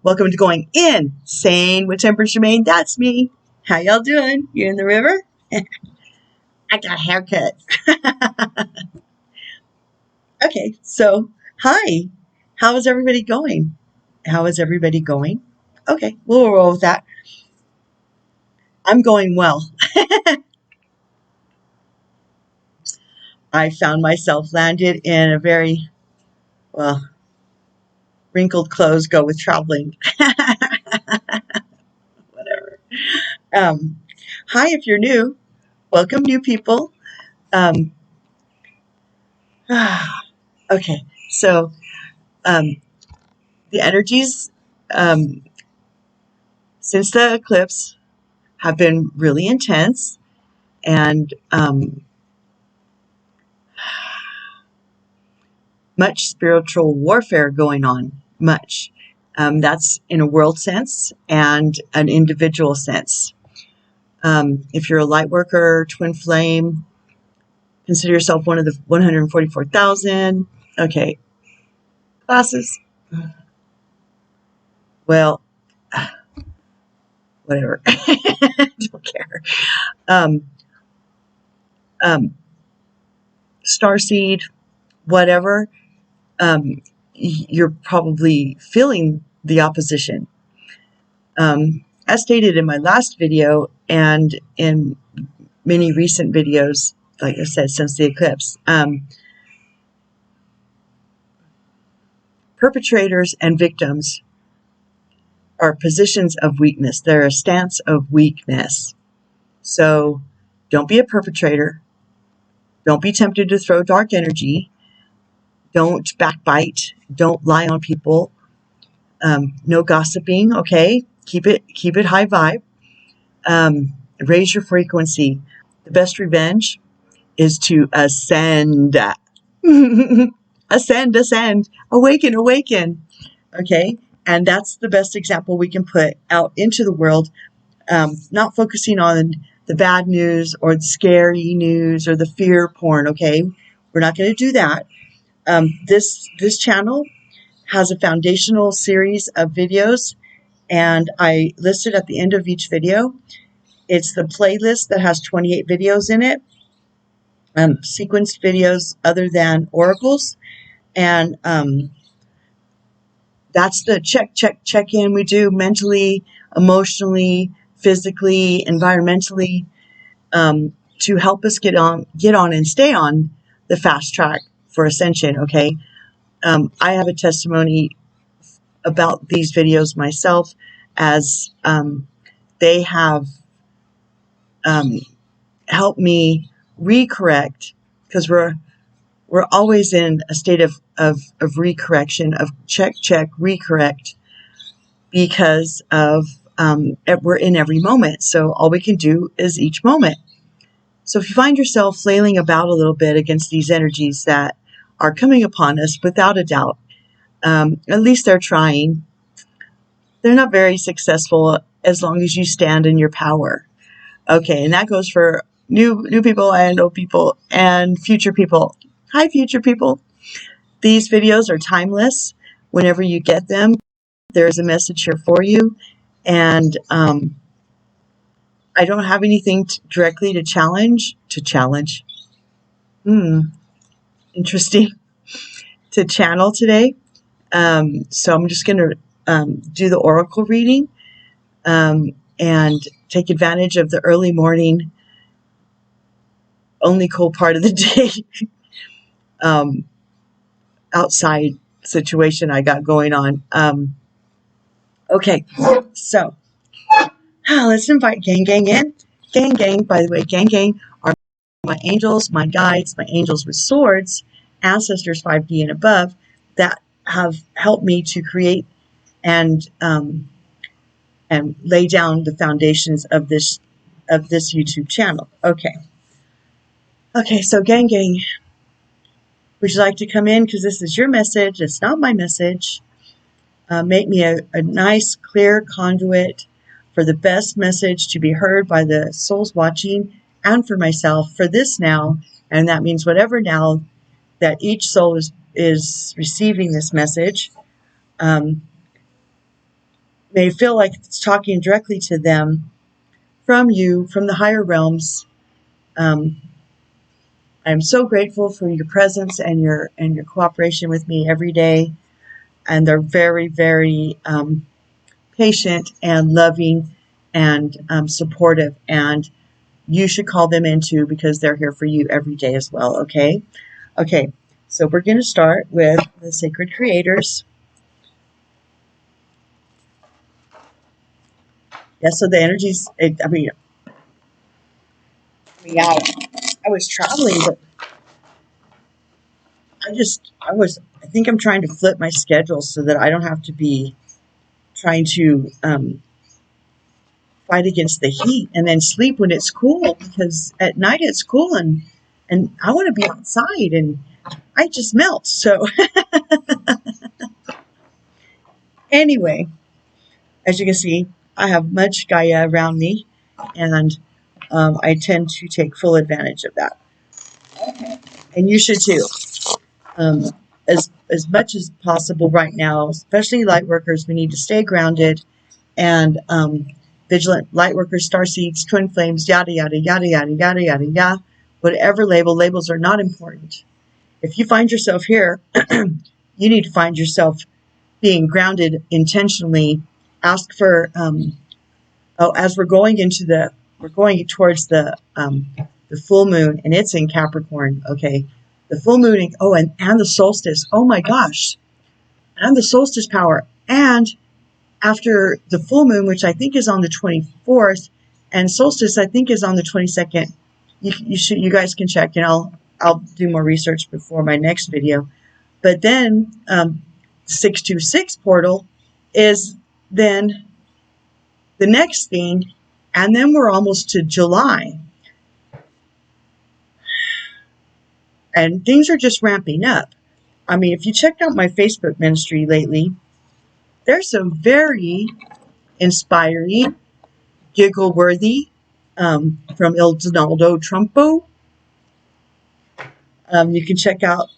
Welcome to Going Insane with Temper Shemaine. That's me. How y'all doing? You in the river? I got a haircut. Okay, so hi. How is everybody going? How is everybody going? Okay, we'll roll with that. I'm going well. I found myself landed in a very, well, wrinkled clothes go with traveling. Whatever. Hi, if you're new. Welcome, new people. Okay, so the energies since the eclipse have been really intense, and much spiritual warfare going on. Much. That's in a world sense and an individual sense. If you're a light worker, twin flame, consider yourself one of the 144,000. Okay. Classes. Well, whatever. Don't care. Starseed, whatever. You're probably feeling the opposition. As stated in my last video and in many recent videos, like I said, since the eclipse, perpetrators and victims are positions of weakness. They're a stance of weakness. So don't be a perpetrator. Don't be tempted to throw dark energy. Don't backbite. Don't lie on people. No gossiping. Okay, keep it high vibe. Raise your frequency. The best revenge is to ascend. Ascend. Awaken. Okay, and that's the best example we can put out into the world. Not focusing on the bad news or the scary news or the fear porn. Okay, we're not going to do that. This channel has a foundational series of videos, and I listed at the end of each video. It's the playlist that has 28 videos in it, sequenced videos other than oracles, and that's the check in we do mentally, emotionally, physically, environmentally, to help us get on and stay on the fast track for ascension. Okay, I have a testimony about these videos myself, as they have helped me recorrect, because we're always in a state of recorrection, of check, recorrect, because of we're in every moment. So all we can do is each moment. So if you find yourself flailing about a little bit against these energies that are coming upon us, without a doubt, at least they're trying. They're not very successful as long as you stand in your power. Okay, and that goes for new people and old people and future people. Hi, future people. These videos are timeless. Whenever you get them, there's a message here for you. And I don't have anything directly to challenge. Interesting. To channel today. So I'm just going to do the oracle reading and take advantage of the early morning, only cool part of the day outside situation I got going on. Okay, so let's invite gang in. Gang, by the way, gang are my angels, my guides, my angels with swords, ancestors 5D and above that have helped me to create and lay down the foundations of this YouTube channel. Okay, so gang, would you like to come in? Because this is your message. It's not my message. Make me a nice, clear conduit for the best message to be heard by the souls watching and for myself for this now. And that means whatever now that each soul is receiving this message may feel like it's talking directly to them from you, from the higher realms. I'm so grateful for your presence and your cooperation with me every day. And they're very, very patient and loving and supportive. And you should call them in too, because they're here for you every day as well. Okay. So we're going to start with the sacred creators. Yeah. So the energies. I was traveling, but I think I'm trying to flip my schedule so that I don't have to be trying to fight against the heat and then sleep when it's cool, because at night it's cool and I want to be outside and I just melt. So anyway, as you can see, I have much Gaia around me, and I tend to take full advantage of that. And you should too. As much as possible right now, especially light workers, we need to stay grounded and vigilant. Light workers, starseeds, twin flames, yada yada yada yada yada yada yada. Whatever labels are not important. If you find yourself here, you need to find yourself being grounded intentionally. Ask for as we're going towards the full moon, and it's in Capricorn. Okay, the full moon. And the solstice. Oh my gosh, and the solstice power. And after the full moon, which I think is on the 24th, and solstice I think is on the 22nd. You guys can check, and I'll do more research before my next video. But then 626 portal is then the next thing, and then we're almost to July. And things are just ramping up. I mean, if you checked out my Facebook ministry lately, there's some very inspiring, giggle-worthy from Il Donaldo Trumpo. You can check out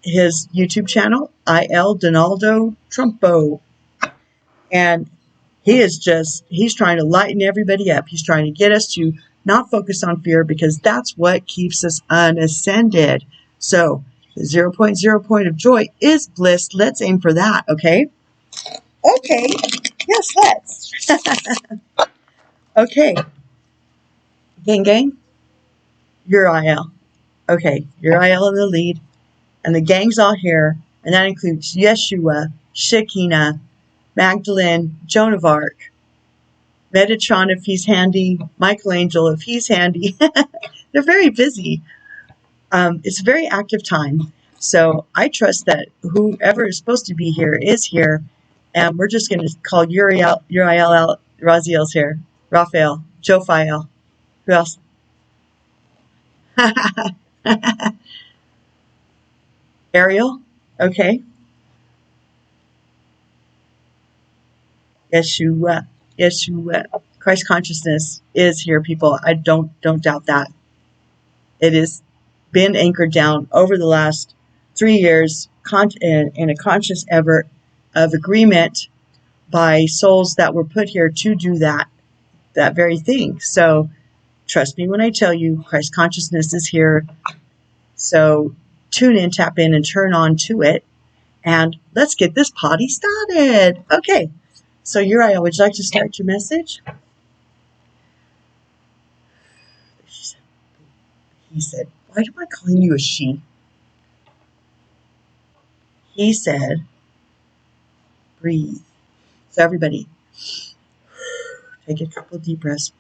his YouTube channel, Il Donaldo Trumpo. And he's trying to lighten everybody up. He's trying to get us to not focus on fear, because that's what keeps us unascended. So the 0.0 point of joy is bliss. Let's aim for that, okay? Okay. Yes, let's. Okay. Gang, you're IL. Okay, you're IL in the lead. And the gang's all here. And that includes Yeshua, Shekinah, Magdalene, Joan of Arc, Metatron if he's handy, Michaelangel if he's handy. They're very busy. It's a very active time. So I trust that whoever is supposed to be here is here. And we're just going to call Uriel out. Raziel's here. Raphael. Jophiel. Who else? Ariel. Okay. Yeshua. Christ consciousness is here, people. I don't doubt that. It is been anchored down over the last 3 years in a conscious effort of agreement by souls that were put here to do that very thing. So trust me when I tell you, Christ consciousness is here. So tune in, tap in, and turn on to it. And let's get this party started. Okay. So Uriah, would you like to start your message? He said, why am I calling you a she? He said, breathe. So everybody, take a couple of deep breaths.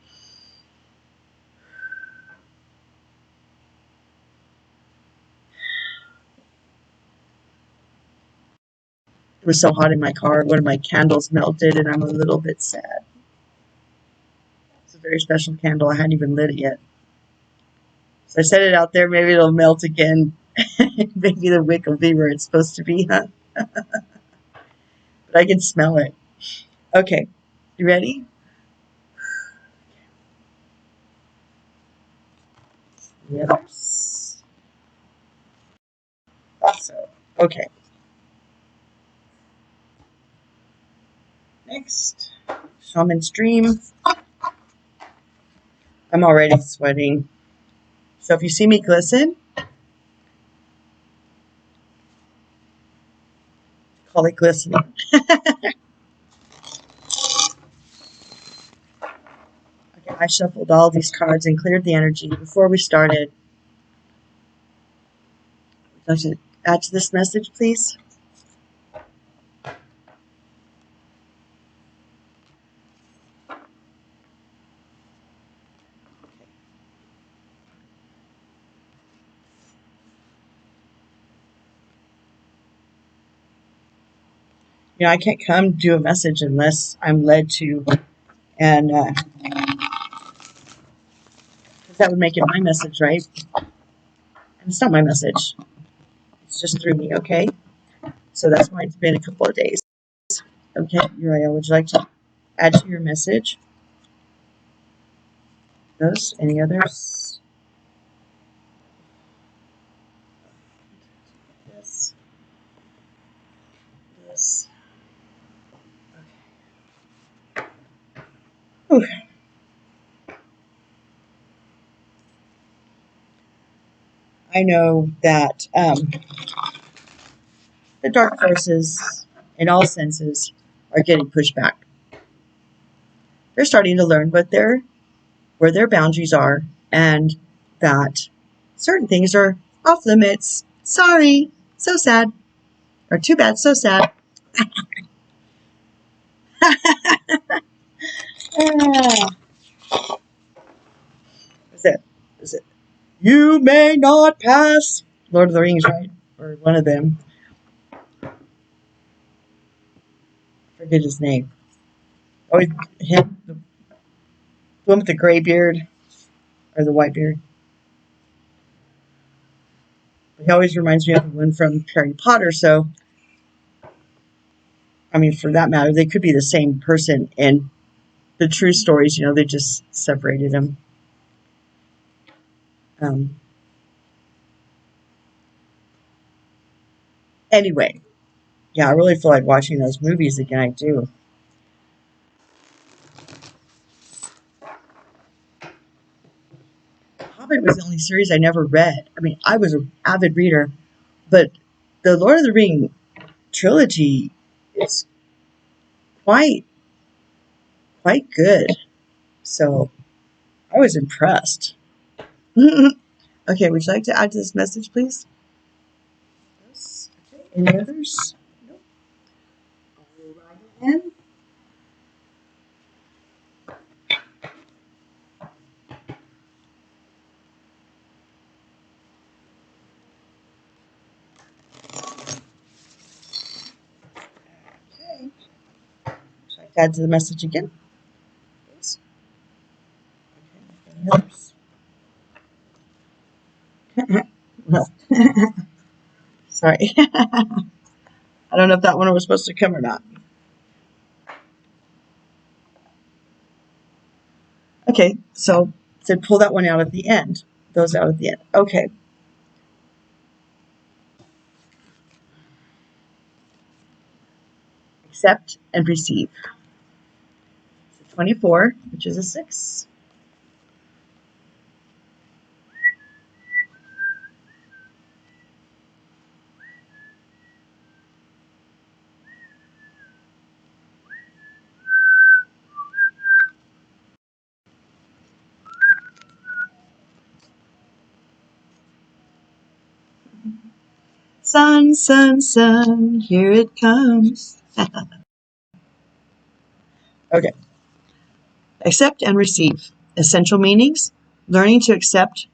It was so hot in my car. One of my candles melted, and I'm a little bit sad. It's a very special candle. I hadn't even lit it yet. So I set it out there. Maybe it'll melt again. Maybe the wick will be where it's supposed to be, huh? But I can smell it. Okay. You ready? Yes. So, okay. Next. Shaman's Dream. I'm already sweating. So if you see me glisten, call it glistening. Okay, I shuffled all these cards and cleared the energy. Before we started, would you like to add to this message, please? You know, I can't come do a message unless I'm led to, and that would make it my message, right? And it's not my message. It's just through me, okay? So that's why it's been a couple of days. Okay, Uriah, would you like to add to your message? Those? Any others? Yes. Yes. Okay. Whew. I know that the dark forces, in all senses, are getting pushed back. They're starting to learn where their boundaries are, and that certain things are off limits. Sorry, so sad, or too bad, so sad. Is it? Is it? You may not pass. Lord of the Rings, right? Or one of them. I forget his name. Oh, him, the one with the gray beard or the white beard. He always reminds me of the one from Harry Potter. So, I mean, for that matter, they could be the same person. And the true stories, you know, they just separated them. Anyway, yeah, I really feel like watching those movies again. I do. Hobbit was the only series I never read. I mean, I was an avid reader, but the Lord of the Ring trilogy is quite good. So I was impressed. Okay, would you like to add to this message, please? Yes. Okay. Any others? Nope. All right then. Okay. Would you like to add to the message again? Please. Okay. Any others? No. Sorry. I don't know if that one was supposed to come or not. Okay, so pull that one out at the end. Those out at the end. Okay. accept and receive. 24, which is a 6. Sun, sun, sun, here it comes. Okay. Accept and receive. Essential meanings: learning to accept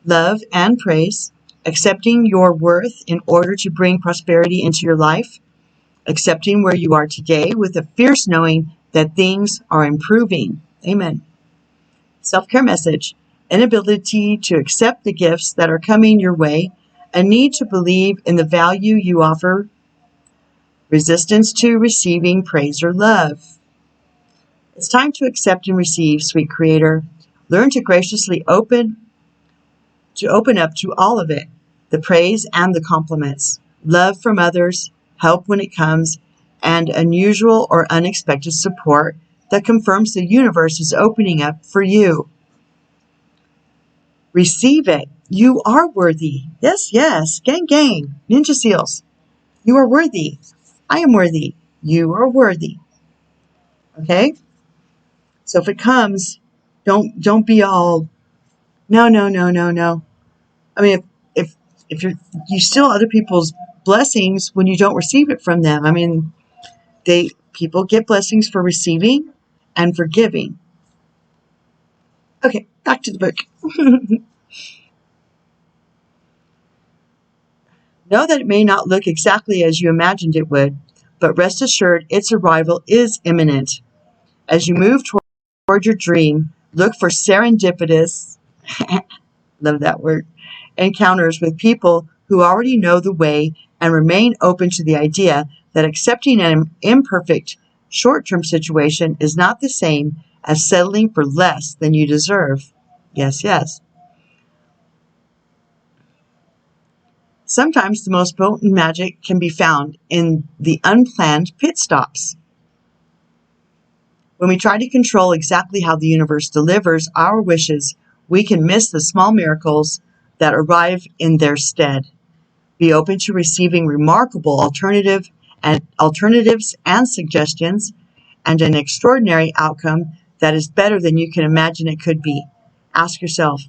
love and praise, accepting your worth in order to bring prosperity into your life, accepting where you are today with a fierce knowing that things are improving. Amen. Self-care message: inability to accept the gifts that are coming your way, a need to believe in the value you offer, resistance to receiving praise or love. It's time to accept and receive, sweet Creator. Learn to graciously open up to all of it, the praise and the compliments, love from others, help when it comes, and unusual or unexpected support that confirms the universe is opening up for you. Receive it. You are worthy. Yes, yes. Gang, gang. Ninja SEALs. You are worthy. I am worthy. You are worthy. Okay? So if it comes, don't be all, no, no, no, no, no. I mean, if you steal other people's blessings when you don't receive it from them. I mean, people get blessings for receiving and for giving. Okay, back to the book. Know that it may not look exactly as you imagined it would, but rest assured its arrival is imminent. As you move toward your dream, look for serendipitous, love that word, encounters with people who already know the way, and remain open to the idea that accepting an imperfect short-term situation is not the same as settling for less than you deserve. Yes, yes. Sometimes the most potent magic can be found in the unplanned pit stops. When we try to control exactly how the universe delivers our wishes, we can miss the small miracles that arrive in their stead. Be open to receiving remarkable alternatives and suggestions, and an extraordinary outcome that is better than you can imagine it could be. Ask yourself,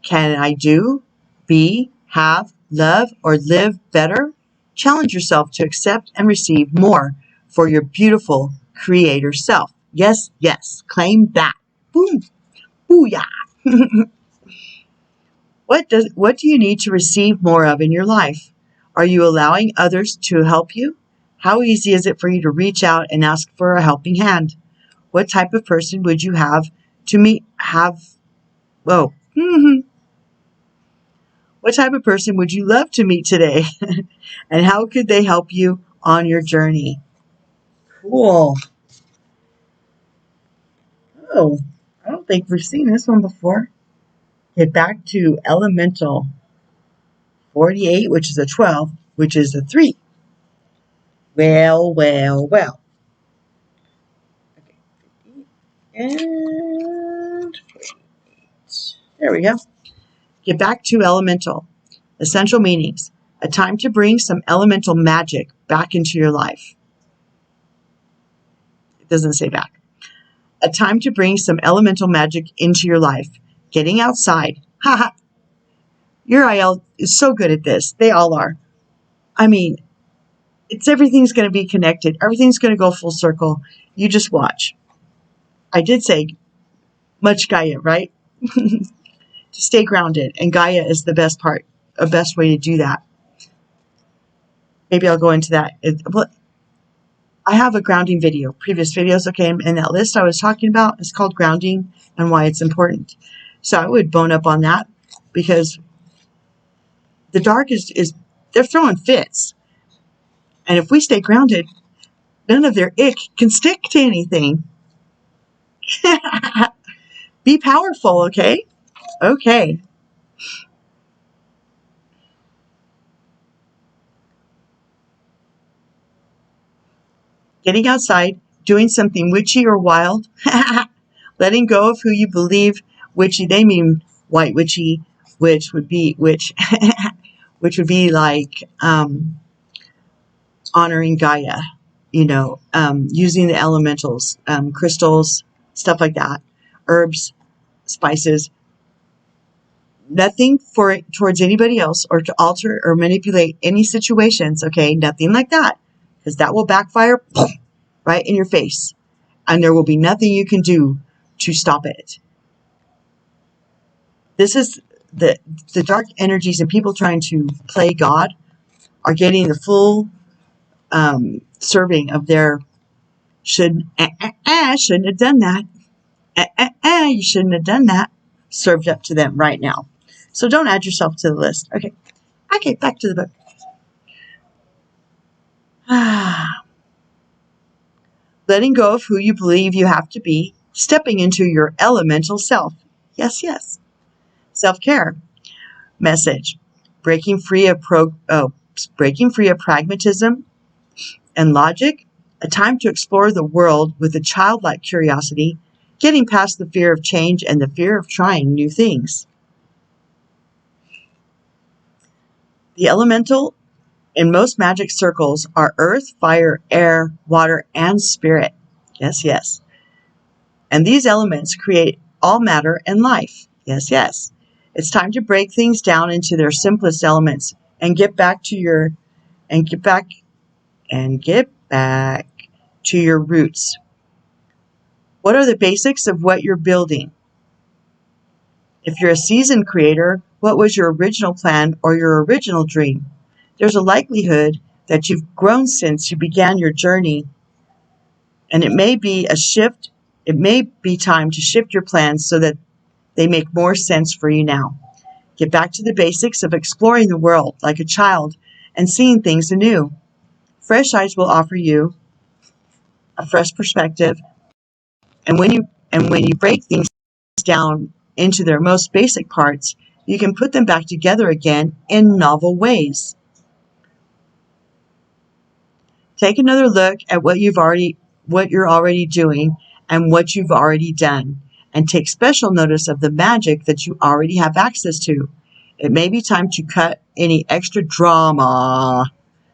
can I do, be, have, love, or live better? Challenge yourself to accept and receive more for your beautiful creator self. Yes, yes, claim that. Boom, booyah. What do you need to receive more of in your life? Are you allowing others to help you? How easy is it for you to reach out and ask for a helping hand? What type of person would you have to meet? Whoa. What type of person would you love to meet today? And how could they help you on your journey? Cool. Oh, I don't think we've seen this one before. Get back to elemental. 48, which is a 12, which is a 3. Well, well, well. And there we go. Get back to elemental. Essential meanings. A time to bring some elemental magic back into your life. It doesn't say back. A time to bring some elemental magic into your life. Getting outside. Haha. Your IL is so good at this. They all are. I mean, everything's going to be connected. Everything's going to go full circle. You just watch. I did say much Gaia, right? To stay grounded. And Gaia is the best part, a best way to do that. Maybe I'll go into that. I have a grounding video, previous videos, okay, and that list I was talking about is called grounding and why it's important. So I would bone up on that because the dark is they're throwing fits. And if we stay grounded, none of their ick can stick to anything. Be powerful, okay? Okay. getting outside, doing something witchy or wild, letting go of who you believe witchy. They mean white witchy, which would be which would be like honoring Gaia, using the elementals, crystals, stuff like that, herbs, spices. Nothing towards anybody else or to alter or manipulate any situations, okay? Nothing like that, because that will backfire right in your face, and there will be nothing you can do to stop it. This is the dark energies and people trying to play God are getting the full serving of their shouldn't have done that. You shouldn't have done that. Served up to them right now. So don't add yourself to the list. Okay, back to the book. Letting go of who you believe you have to be, stepping into your elemental self. Yes, yes. Self-care. Message. Breaking free of pragmatism and logic. A time to explore the world with a childlike curiosity, getting past the fear of change and the fear of trying new things. The elemental in most magic circles are earth, fire, air, water, and spirit. Yes, yes. And these elements create all matter and life. Yes, yes. It's time to break things down into their simplest elements and get back to your roots. What are the basics of what you're building? If you're a seasoned creator, what was your original plan or your original dream? There's a likelihood that you've grown since you began your journey, and it may be time to shift your plans so that they make more sense for you now. Get back to the basics of exploring the world like a child and seeing things anew. Fresh eyes will offer you a fresh perspective, and when you break things down into their most basic parts, you can put them back together again in novel ways. Take another look at what you're already doing and what you've already done, and take special notice of the magic that you already have access to. It may be time to cut any extra drama,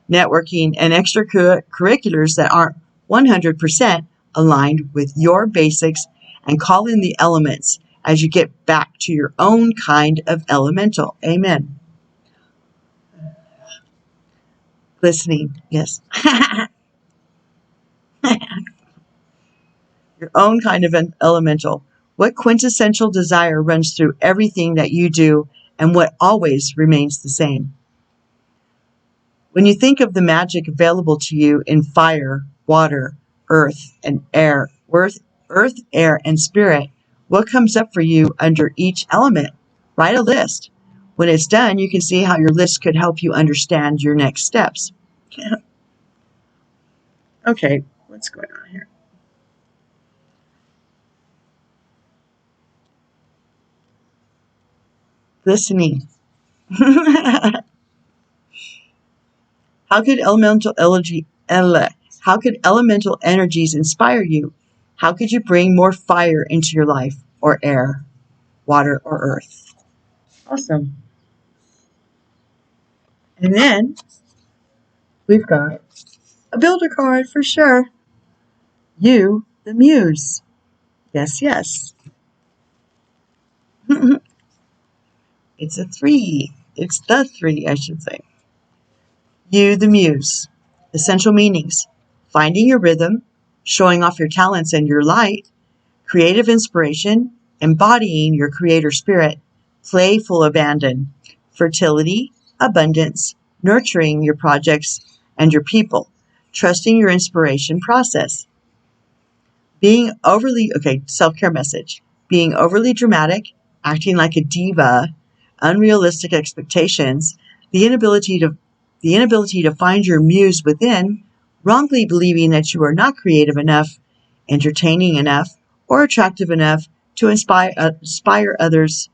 networking, and extracurriculars that aren't 100% aligned with your basics, and call in the elements as you get back to your own kind of elemental. Amen. Listening, yes. Your own kind of an elemental. What quintessential desire runs through everything that you do, and what always remains the same? When you think of the magic available to you in fire, water, earth, and air, earth, air, and spirit, what comes up for you under each element? Write a list. When it's done, you can see how your list could help you understand your next steps. Okay, what's going on here? Listening. How could elemental energies inspire you? How could you bring more fire into your life, or air, water, or earth? Awesome. And then we've got a builder card for sure. You, the muse. Yes, yes. It's a 3. It's the 3, I should say. You, the muse. Essential meanings. Finding your rhythm, showing off your talents and your light, creative inspiration, embodying your creator spirit, playful abandon, fertility, abundance, nurturing your projects and your people, trusting your inspiration process. Self-care message. Being overly dramatic, acting like a diva, unrealistic expectations, the inability to find your muse within, wrongly believing that you are not creative enough, entertaining enough, or attractive enough to inspire others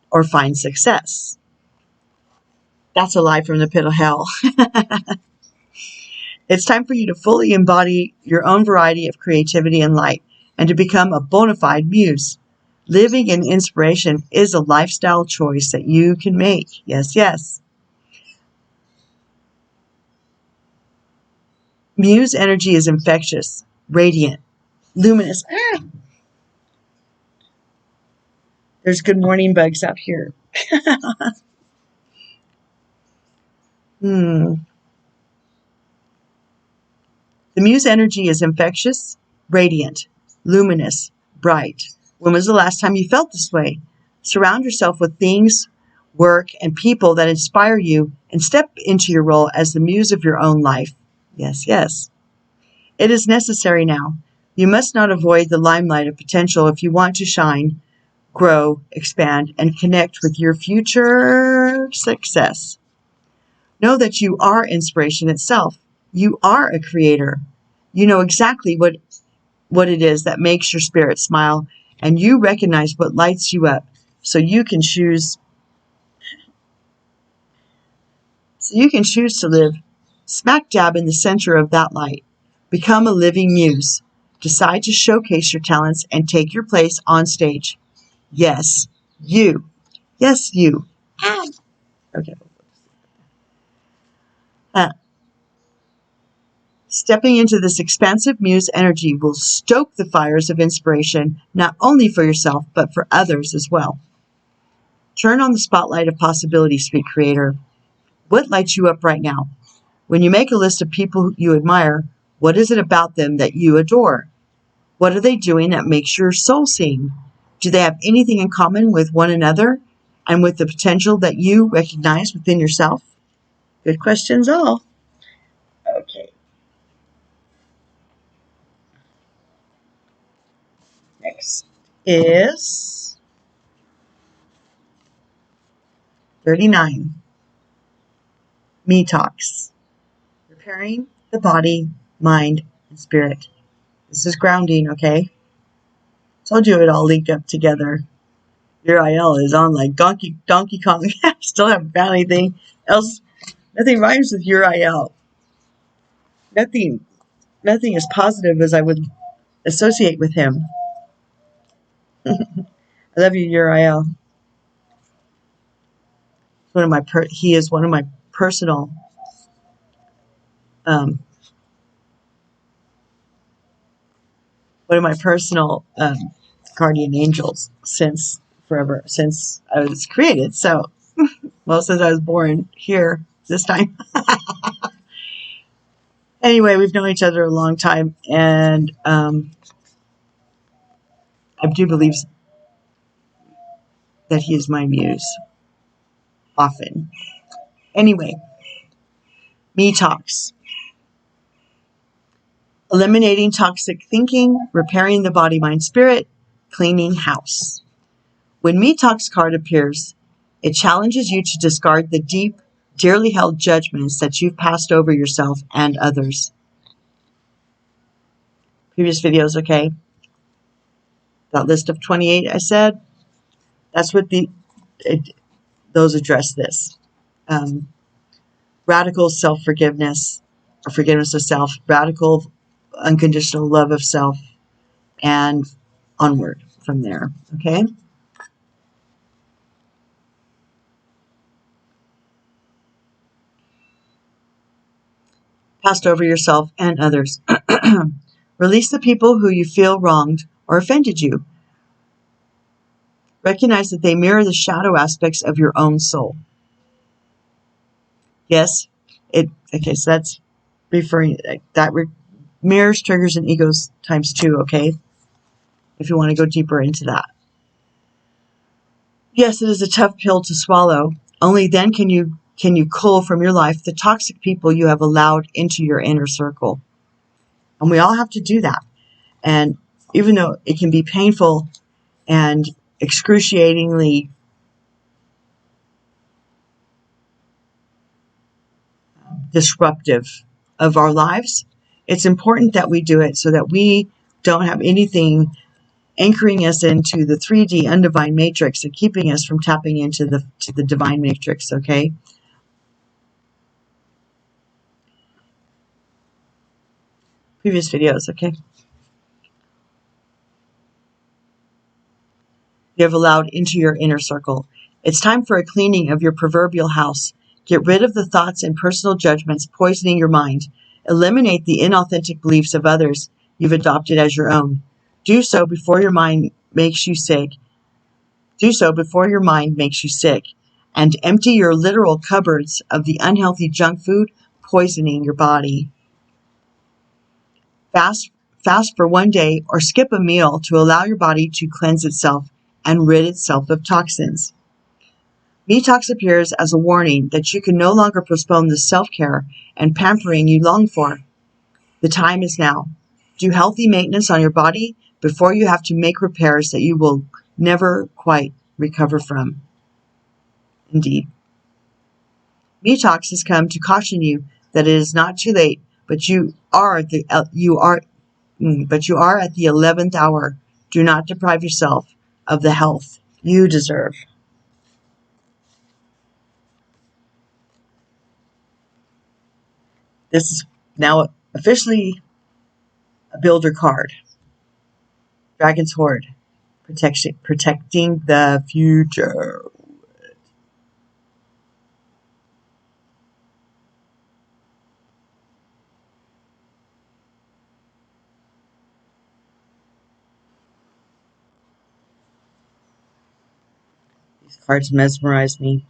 or find success. That's a lie from the pit of hell. It's time for you to fully embody your own variety of creativity and light and to become a bona fide muse. Living in inspiration is a lifestyle choice that you can make. Yes, yes. Muse energy is infectious, radiant, luminous. There's good morning bugs out here. The muse energy is infectious, radiant, luminous, bright. When was the last time you felt this way? Surround yourself with things, work, and people that inspire you and step into your role as the muse of your own life. Yes, yes. It is necessary now. You must not avoid the limelight of potential if you want to shine, grow, expand, and connect with your future success. Know that you are inspiration itself. You are a creator. You know exactly what it is that makes your spirit smile, and you recognize what lights you up so you can choose to live smack dab in the center of that light. Become a living muse. Decide to showcase your talents and take your place on stage. Yes, you. Yes, you. Okay. Stepping into this expansive muse energy will stoke the fires of inspiration, not only for yourself, but for others as well. Turn on the spotlight of possibility, sweet creator. What lights you up right now? When you make a list of people you admire, what is it about them that you adore? What are they doing that makes your soul sing? Do they have anything in common with one another and with the potential that you recognize within yourself? Good questions all. Okay. Next is 39. Me Talks. Repairing the body, mind, and spirit. This is grounding, okay? Told you it all linked up together. Your IL is on like Donkey Kong. Still haven't found anything else. Nothing rhymes with your IL. Nothing as positive as I would associate with him. I love you, Uriel. He is one of my personal guardian angels since forever, since I was created. So, well, since I was born here this time. Anyway, we've known each other a long time, and I do believe that he is my muse. Often. Anyway, Me Talks. Eliminating toxic thinking, repairing the body, mind, spirit, cleaning house. When Me Talks card appears, it challenges you to discard the deep, dearly held judgments that you've passed over yourself and others. Previous videos, okay? That list of 28 I said, that's what those address this. Radical self-forgiveness, or forgiveness of self, radical unconditional love of self, and onward from there, okay? Passed over yourself and others. Release the people who you feel wronged or offended you. Recognize that they mirror the shadow aspects of your own soul. Yes, okay, so that's referring, mirrors, triggers, and egos times 2, okay? If you want to go deeper into that. Yes, it is a tough pill to swallow. Only then can you cull from your life the toxic people you have allowed into your inner circle. And we all have to do that. And even though it can be painful and excruciatingly disruptive of our lives, it's important that we do it so that we don't have anything anchoring us into the 3D undivine matrix and keeping us from tapping into the divine matrix, okay? previous videos, okay? You have allowed into your inner circle. It's time for a cleaning of your proverbial house. Get rid of the thoughts and personal judgments poisoning your mind. Eliminate the inauthentic beliefs of others you've adopted as your own. Do so before your mind makes you sick. And empty your literal cupboards of the unhealthy junk food poisoning your body. Fast for one day or skip a meal to allow your body to cleanse itself and rid itself of toxins. Detox appears as a warning that you can no longer postpone the self-care and pampering you long for. The time is now. Do healthy maintenance on your body before you have to make repairs that you will never quite recover from. Indeed. Detox has come to caution you that it is not too late, but you are at the 11th hour. Do not deprive yourself of the health you deserve. This is now officially a builder card. Dragon's Hoard. Protecting the future. These cards mesmerize me.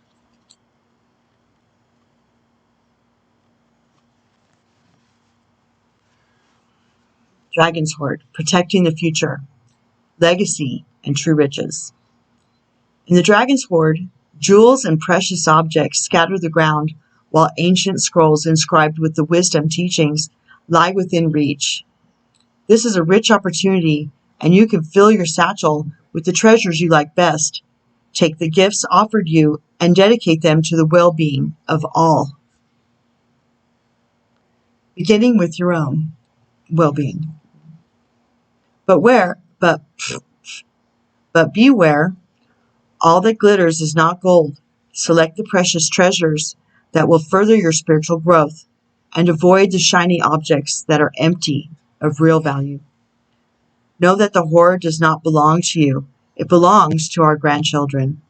Dragon's Hoard. Protecting the future. Legacy and true riches. In the Dragon's Hoard, jewels and precious objects scatter the ground, while ancient scrolls inscribed with the wisdom teachings lie within reach. This is a rich opportunity, and you can fill your satchel with the treasures you like best. Take the gifts offered you and dedicate them to the well-being of all, beginning with your own well-being. But beware, all that glitters is not gold. Select the precious treasures that will further your spiritual growth, and avoid the shiny objects that are empty of real value. Know that the hoard does not belong to you. It belongs to our grandchildren.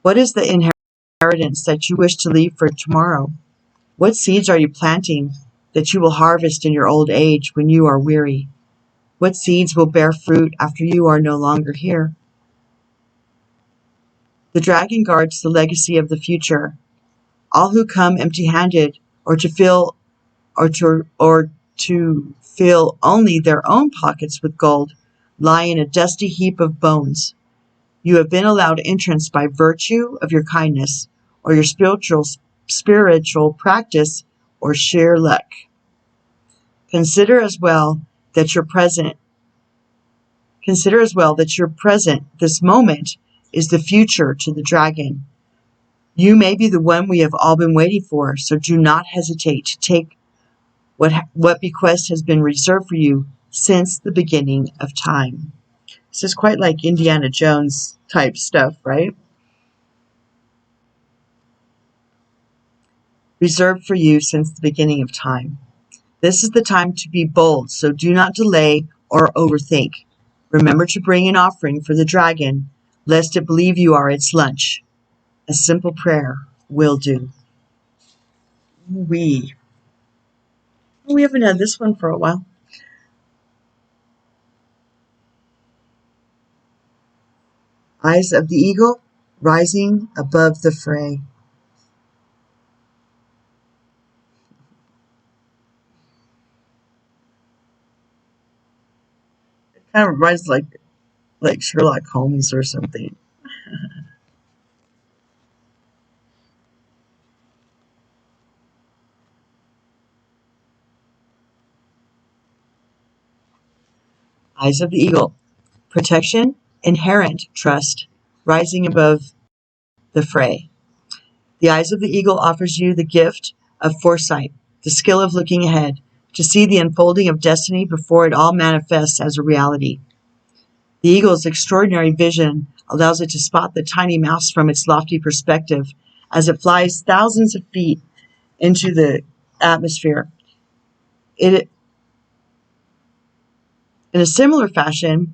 What is the inheritance that you wish to leave for tomorrow? What seeds are you planting that you will harvest in your old age when you are weary? What seeds will bear fruit after you are no longer here? The dragon guards the legacy of the future. All who come empty-handed or to fill only their own pockets with gold lie in a dusty heap of bones. You have been allowed entrance by virtue of your kindness or your spiritual practice or sheer luck. Consider as well that your present, this moment, is the future to the dragon. You may be the one we have all been waiting for, so do not hesitate to take what bequest has been reserved for you since the beginning of time. This is quite like Indiana Jones type stuff, right? Reserved for you since the beginning of time. This is the time to be bold, so do not delay or overthink. Remember to bring an offering for the dragon, lest it believe you are its lunch. A simple prayer will do. We haven't had this one for a while. Eyes of the eagle rising above the fray. It kind of reminds like Sherlock Holmes or something. Eyes of the eagle. Protection, inherent trust, rising above the fray. The eyes of the eagle offers you the gift of foresight, the skill of looking ahead, to see the unfolding of destiny before it all manifests as a reality. The eagle's extraordinary vision allows it to spot the tiny mouse from its lofty perspective as it flies thousands of feet into the atmosphere. It In a similar fashion,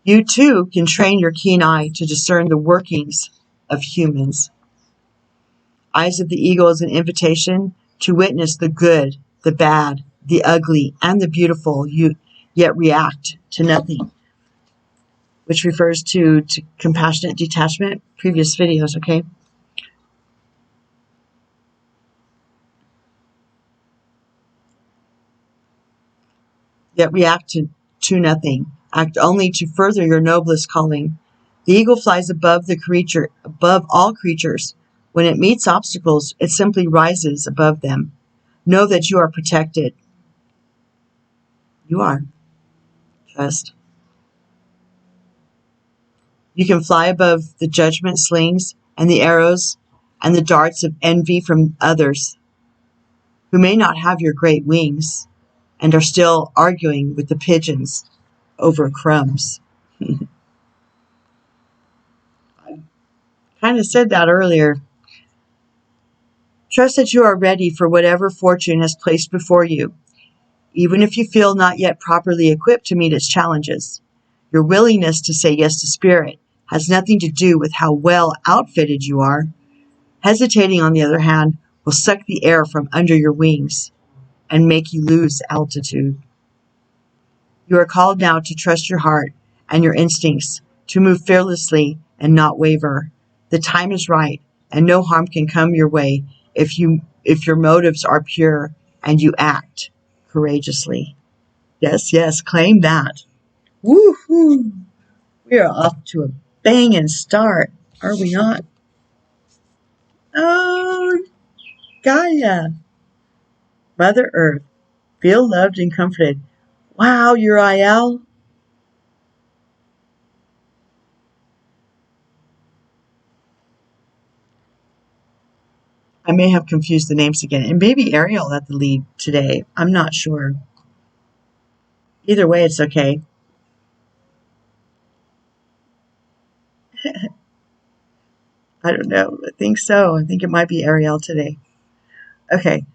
you too can train your keen eye to discern the workings of humans. Eyes of the Eagle is an invitation to witness the good, the bad, the ugly, and the beautiful, yet react to nothing, which refers to compassionate detachment, previous videos, okay? Yet react to nothing. Act only to further your noblest calling. The eagle flies above above all creatures. When it meets obstacles, it simply rises above them. Know that you are protected. You are. Trust. You can fly above the judgment slings and the arrows and the darts of envy from others who may not have your great wings and are still arguing with the pigeons over crumbs. I kind of said that earlier. Trust that you are ready for whatever fortune has placed before you, even if you feel not yet properly equipped to meet its challenges. Your willingness to say yes to Spirit has nothing to do with how well outfitted you are. Hesitating, on the other hand, will suck the air from under your wings and make you lose altitude. You are called now to trust your heart and your instincts, to move fearlessly and not waver. The time is right, and no harm can come your way if your motives are pure and you act courageously. Yes, yes, claim that. Woohoo! We are off to a banging start, are we not? Oh, Gaia, Mother Earth, feel loved and comforted. Wow, Uriel. I may have confused the names again. And maybe Ariel at the lead today. I'm not sure. Either way, it's okay. I don't know. I think so. I think it might be Ariel today. Okay.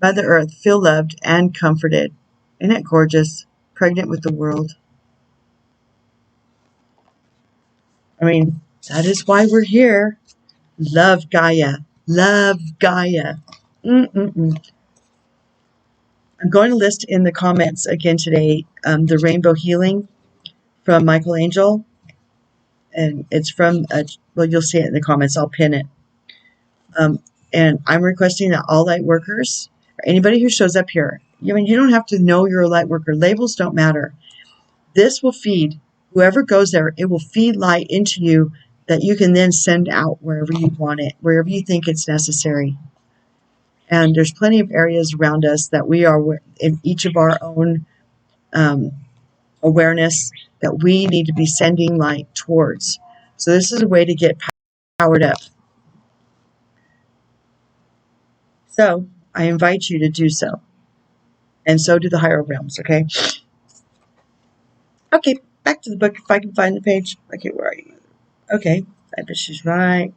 Mother Earth, feel loved and comforted. Isn't it gorgeous? Pregnant with the world. I mean, that is why we're here. Love Gaia. Love Gaia. Mm-mm-mm. I'm going to list in the comments again today the Rainbow Healing from Michael Angel. And it's from, well, you'll see it in the comments. I'll pin it. And I'm requesting that all light workers, or anybody who shows up here, you don't have to know you're a light worker. Labels don't matter. This will feed, whoever goes there, it will feed light into you that you can then send out wherever you want it, wherever you think it's necessary. And there's plenty of areas around us that we are in each of our own awareness that we need to be sending light towards. So this is a way to get powered up. So I invite you to do so. And so do the higher realms, okay? Okay, back to the book if I can find the page. Okay, where are you? Okay, I bet she's right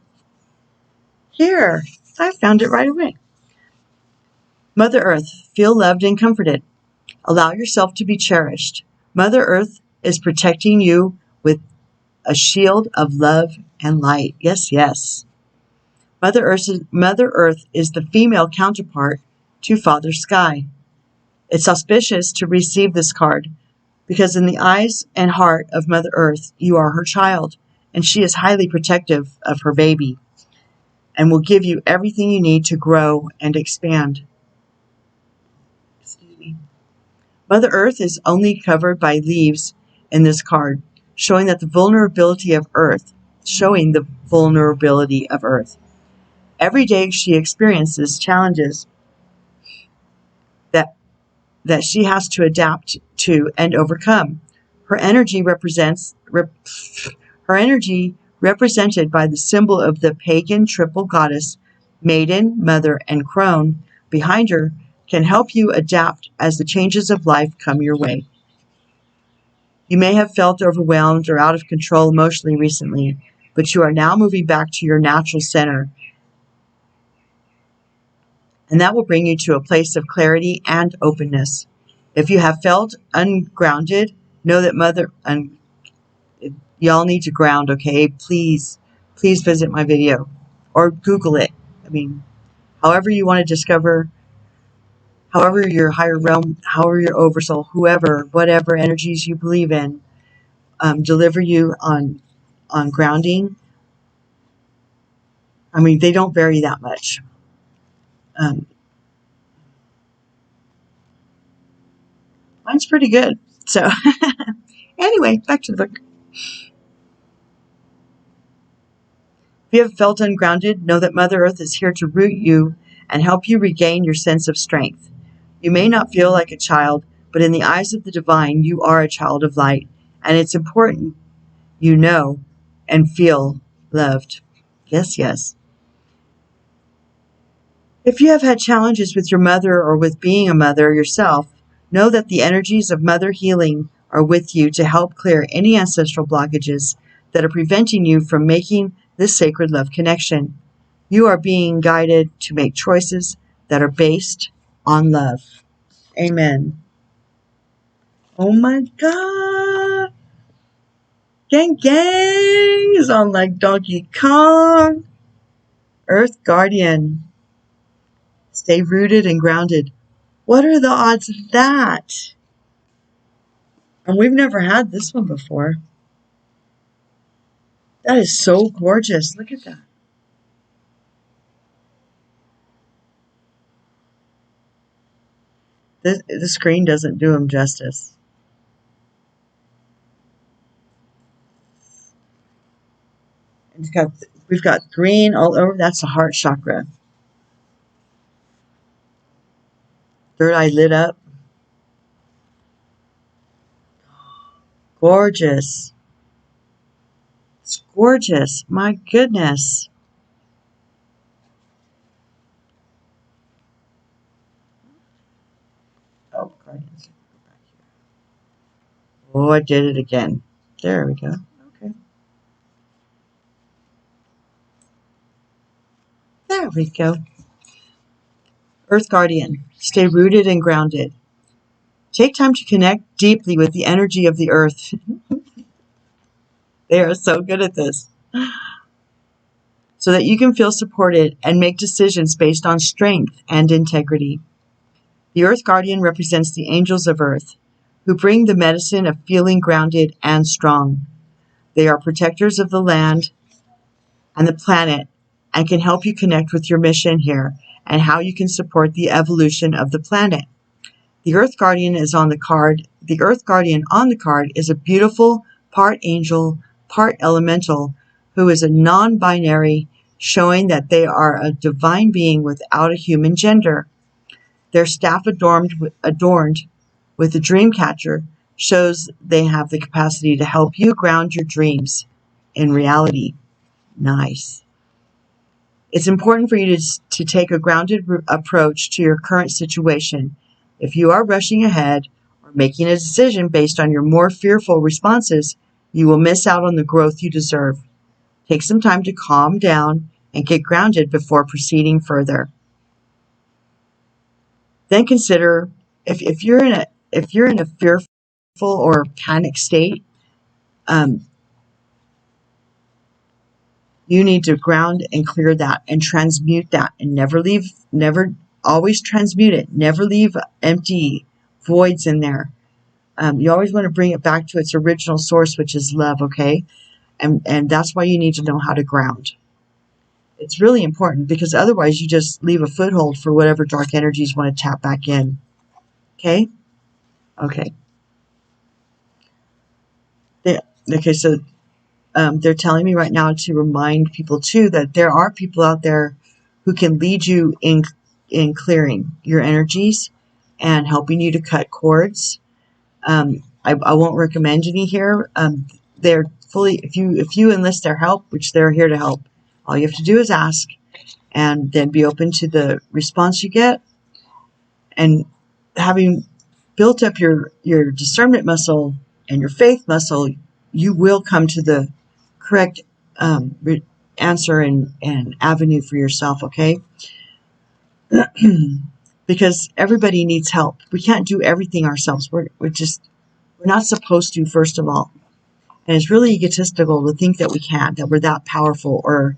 here. I found it right away. Mother Earth, feel loved and comforted. Allow yourself to be cherished. Mother Earth is protecting you with a shield of love and light. Yes, yes. Mother Earth is the female counterpart to Father Sky. It's auspicious to receive this card because in the eyes and heart of Mother Earth, you are her child, and she is highly protective of her baby and will give you everything you need to grow and expand. Excuse me. Mother Earth is only covered by leaves in this card, showing the vulnerability of Earth. Every day she experiences challenges that she has to adapt to and overcome. Her energy represented by the symbol of the pagan triple goddess, maiden, mother, and crone behind her can help you adapt as the changes of life come your way. You may have felt overwhelmed or out of control emotionally recently, but you are now moving back to your natural center. And that will bring you to a place of clarity and openness. If you have felt ungrounded, know that y'all need to ground, okay? Please visit my video or Google it. I mean, however you want to discover, however your higher realm, however your oversoul, whoever, whatever energies you believe in, deliver you on grounding. I mean, they don't vary that much. Mine's pretty good. So anyway, back to the book. If you have felt ungrounded, know that Mother Earth is here to root you and help you regain your sense of strength. You may not feel like a child, but in the eyes of the divine, you are a child of light, and it's important you know and feel loved. Yes, yes. If you have had challenges with your mother or with being a mother yourself, know that the energies of mother healing are with you to help clear any ancestral blockages that are preventing you from making this sacred love connection. You are being guided to make choices that are based on love. Amen. Oh my God. Gang gang is on like Donkey Kong. Earth Guardian. Stay rooted and grounded. What are the odds of that? And we've never had this one before. That is so gorgeous. Look at that. The screen doesn't do him justice. We've got green all over. That's the heart chakra. Third eye lit up. Gorgeous. It's gorgeous. My goodness. Oh, guardians. Oh, I did it again. There we go. Okay. There we go. Earth Guardian. Stay rooted and grounded. Take time to connect deeply with the energy of the earth. They are so good at this. So that you can feel supported and make decisions based on strength and integrity. The Earth Guardian represents the angels of Earth, who bring the medicine of feeling grounded and strong. They are protectors of the land and the planet and can help you connect with your mission here and how you can support the evolution of the planet. The Earth Guardian is on the card. The Earth Guardian on the card is a beautiful part angel, part elemental, who is a non-binary, showing that they are a divine being without a human gender. Their staff adorned with a dream catcher shows they have the capacity to help you ground your dreams in reality. Nice. It's important for you to take a grounded approach to your current situation. If you are rushing ahead or making a decision based on your more fearful responses, you will miss out on the growth you deserve. Take some time to calm down and get grounded before proceeding further. Then consider if you're in a fearful or panic state, you need to ground and clear that and transmute that and always transmute it. Never leave empty voids in there. You always want to bring it back to its original source, which is love, okay? And that's why you need to know how to ground. It's really important because otherwise you just leave a foothold for whatever dark energies want to tap back in. Okay? Okay. So they're telling me right now to remind people too that there are people out there who can lead you in clearing your energies and helping you to cut cords. I won't recommend any here. They're fully, if you enlist their help, which they're here to help, all you have to do is ask and then be open to the response you get. And having built up your discernment muscle and your faith muscle, you will come to the correct answer and avenue for yourself, okay? because everybody needs help. We can't do everything ourselves. We're not supposed to, first of all. And it's really egotistical to think that we can, that we're that powerful or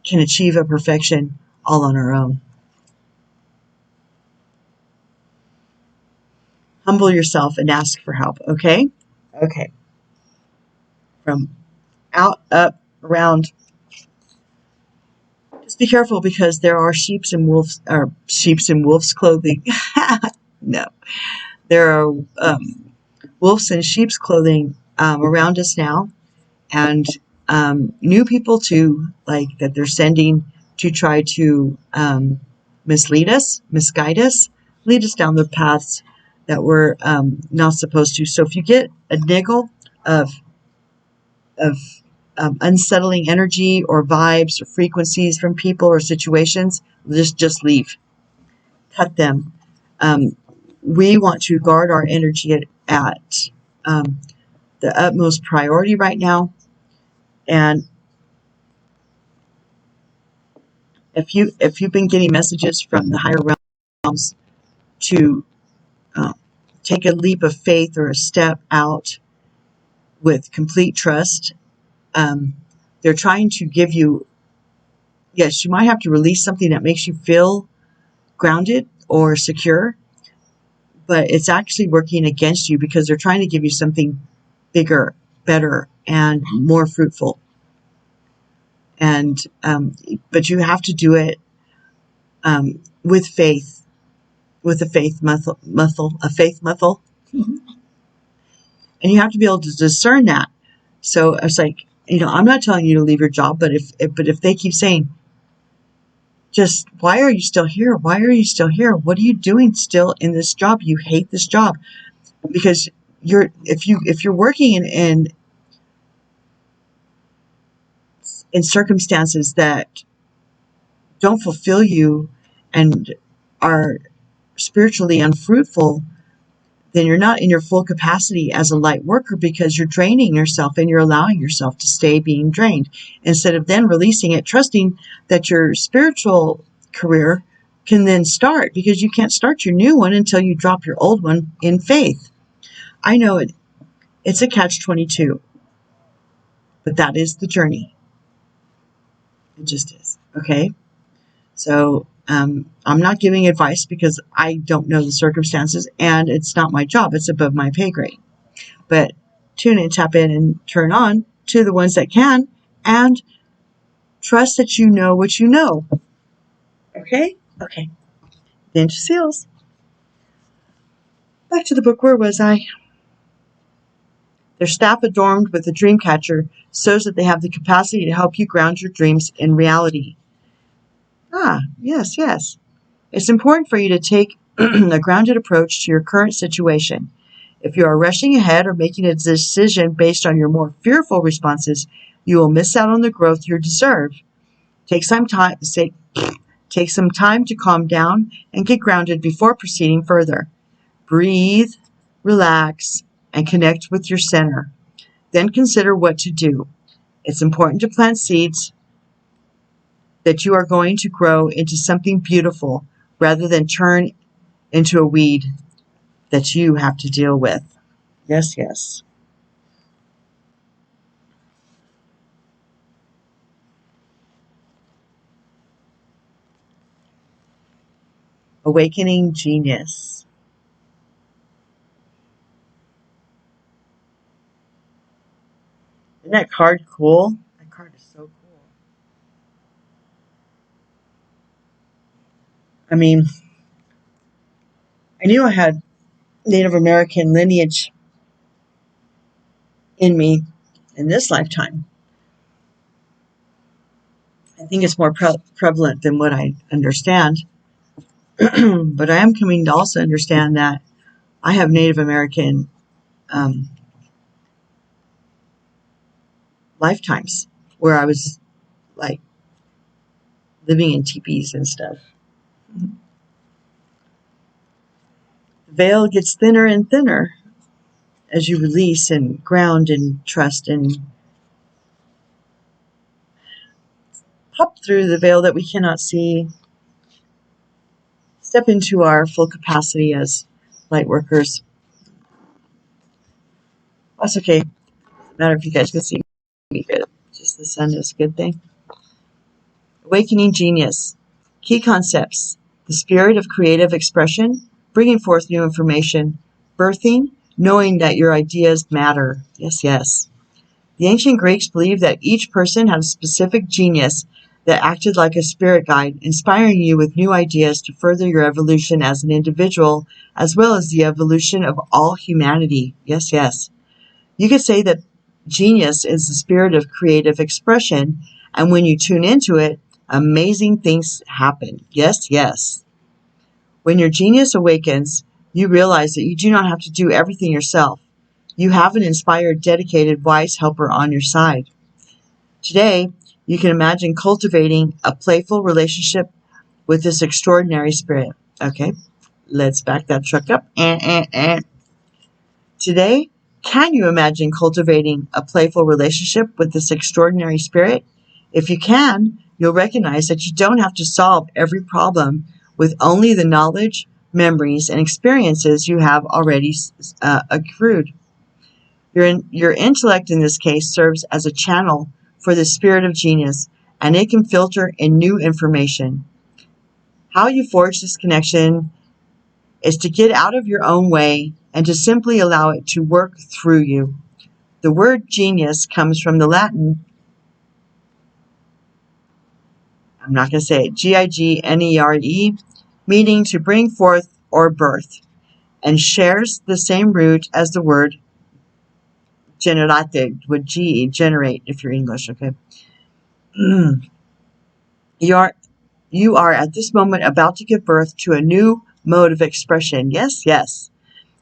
can achieve a perfection all on our own. Humble yourself and ask for help, okay? Okay. From out, up, around. Just be careful because there are sheep's in wolf's clothing. No. There are wolves in sheep's clothing around us now. And new people too, like that they're sending to try to mislead us, misguide us, lead us down the paths that we're not supposed to. So if you get a niggle of unsettling energy or vibes or frequencies from people or situations, just leave. Cut them. We want to guard our energy at the utmost priority right now. And if you've been getting messages from the higher realms to take a leap of faith or a step out with complete trust, they're trying to give you, yes, you might have to release something that makes you feel grounded or secure, but it's actually working against you because they're trying to give you something bigger, better, and more fruitful. And but you have to do it with faith, with a faith muscle, and you have to be able to discern that. So it's like, I'm not telling you to leave your job, but if they keep saying, just, why are you still here? Why are you still here? What are you doing still in this job? You hate this job because if you're working in circumstances that don't fulfill you and are spiritually unfruitful, then you're not in your full capacity as a light worker because you're draining yourself and you're allowing yourself to stay being drained instead of then releasing it, trusting that your spiritual career can then start, because you can't start your new one until you drop your old one in faith. I know it's a catch-22, but that is the journey. It just is. Okay. So I'm not giving advice because I don't know the circumstances and it's not my job. It's above my pay grade. But tune in, tap in, and turn on to the ones that can, and trust that you know what you know. Okay? Okay. Ninja Seals. Back to the book. Where was I? Their staff adorned with a dream catcher shows that they have the capacity to help you ground your dreams in reality. Ah, yes, yes. It's important for you to take a grounded approach to your current situation. If you are rushing ahead or making a decision based on your more fearful responses, you will miss out on the growth you deserve. Take some time to calm down and get grounded before proceeding further. Breathe, relax, and connect with your center. Then consider what to do. It's important to plant seeds that you are going to grow into something beautiful rather than turn into a weed that you have to deal with. Yes, yes. Awakening Genius. Isn't that card cool? That card is so cool. I mean, I knew I had Native American lineage in me in this lifetime. I think it's more prevalent than what I understand. But I am coming to also understand that I have Native American lifetimes where I was like living in teepees and stuff. The veil gets thinner and thinner as you release and ground and trust and hop through the veil that we cannot see. step into our full capacity as light workers. That's okay. Doesn't matter if you guys can see me good. Just the sun is a good thing. Awakening genius. Key concepts. The spirit of creative expression, bringing forth new information, birthing, knowing that your ideas matter. Yes, yes. The ancient Greeks believed that each person had a specific genius that acted like a spirit guide, inspiring you with new ideas to further your evolution as an individual, as well as the evolution of all humanity. Yes, yes. You could say that genius is the spirit of creative expression, and when you tune into it, amazing things happen. Yes, yes. When your genius awakens, you realize that you do not have to do everything yourself. You have an inspired, dedicated, wise helper on your side. Today, you can imagine cultivating a playful relationship with this extraordinary spirit. Okay, let's back that truck up. Today, can you imagine cultivating a playful relationship with this extraordinary spirit? If you can, you'll recognize that you don't have to solve every problem with only the knowledge, memories, and experiences you have already accrued. Your intellect in this case serves as a channel for the spirit of genius, and it can filter in new information. How you forge this connection is to get out of your own way and to simply allow it to work through you. The word genius comes from the Latin, I'm not going to say it, G-I-G-N-E-R-E, meaning to bring forth or birth, and shares the same root as the word generate, with G, generate, if you're English, okay? You are at this moment about to give birth to a new mode of expression. Yes, yes,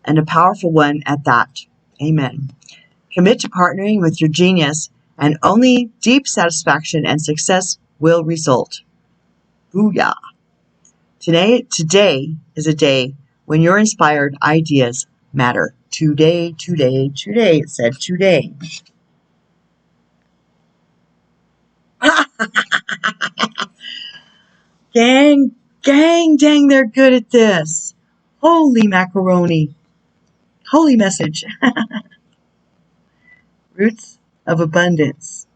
and a powerful one at that. Amen. Commit to partnering with your genius, and only deep satisfaction and success will result. Booyah. Today is a day when your inspired ideas matter. Today, today, today. It said today. Gang, dang, they're good at this. Holy macaroni. Holy message. Roots of abundance.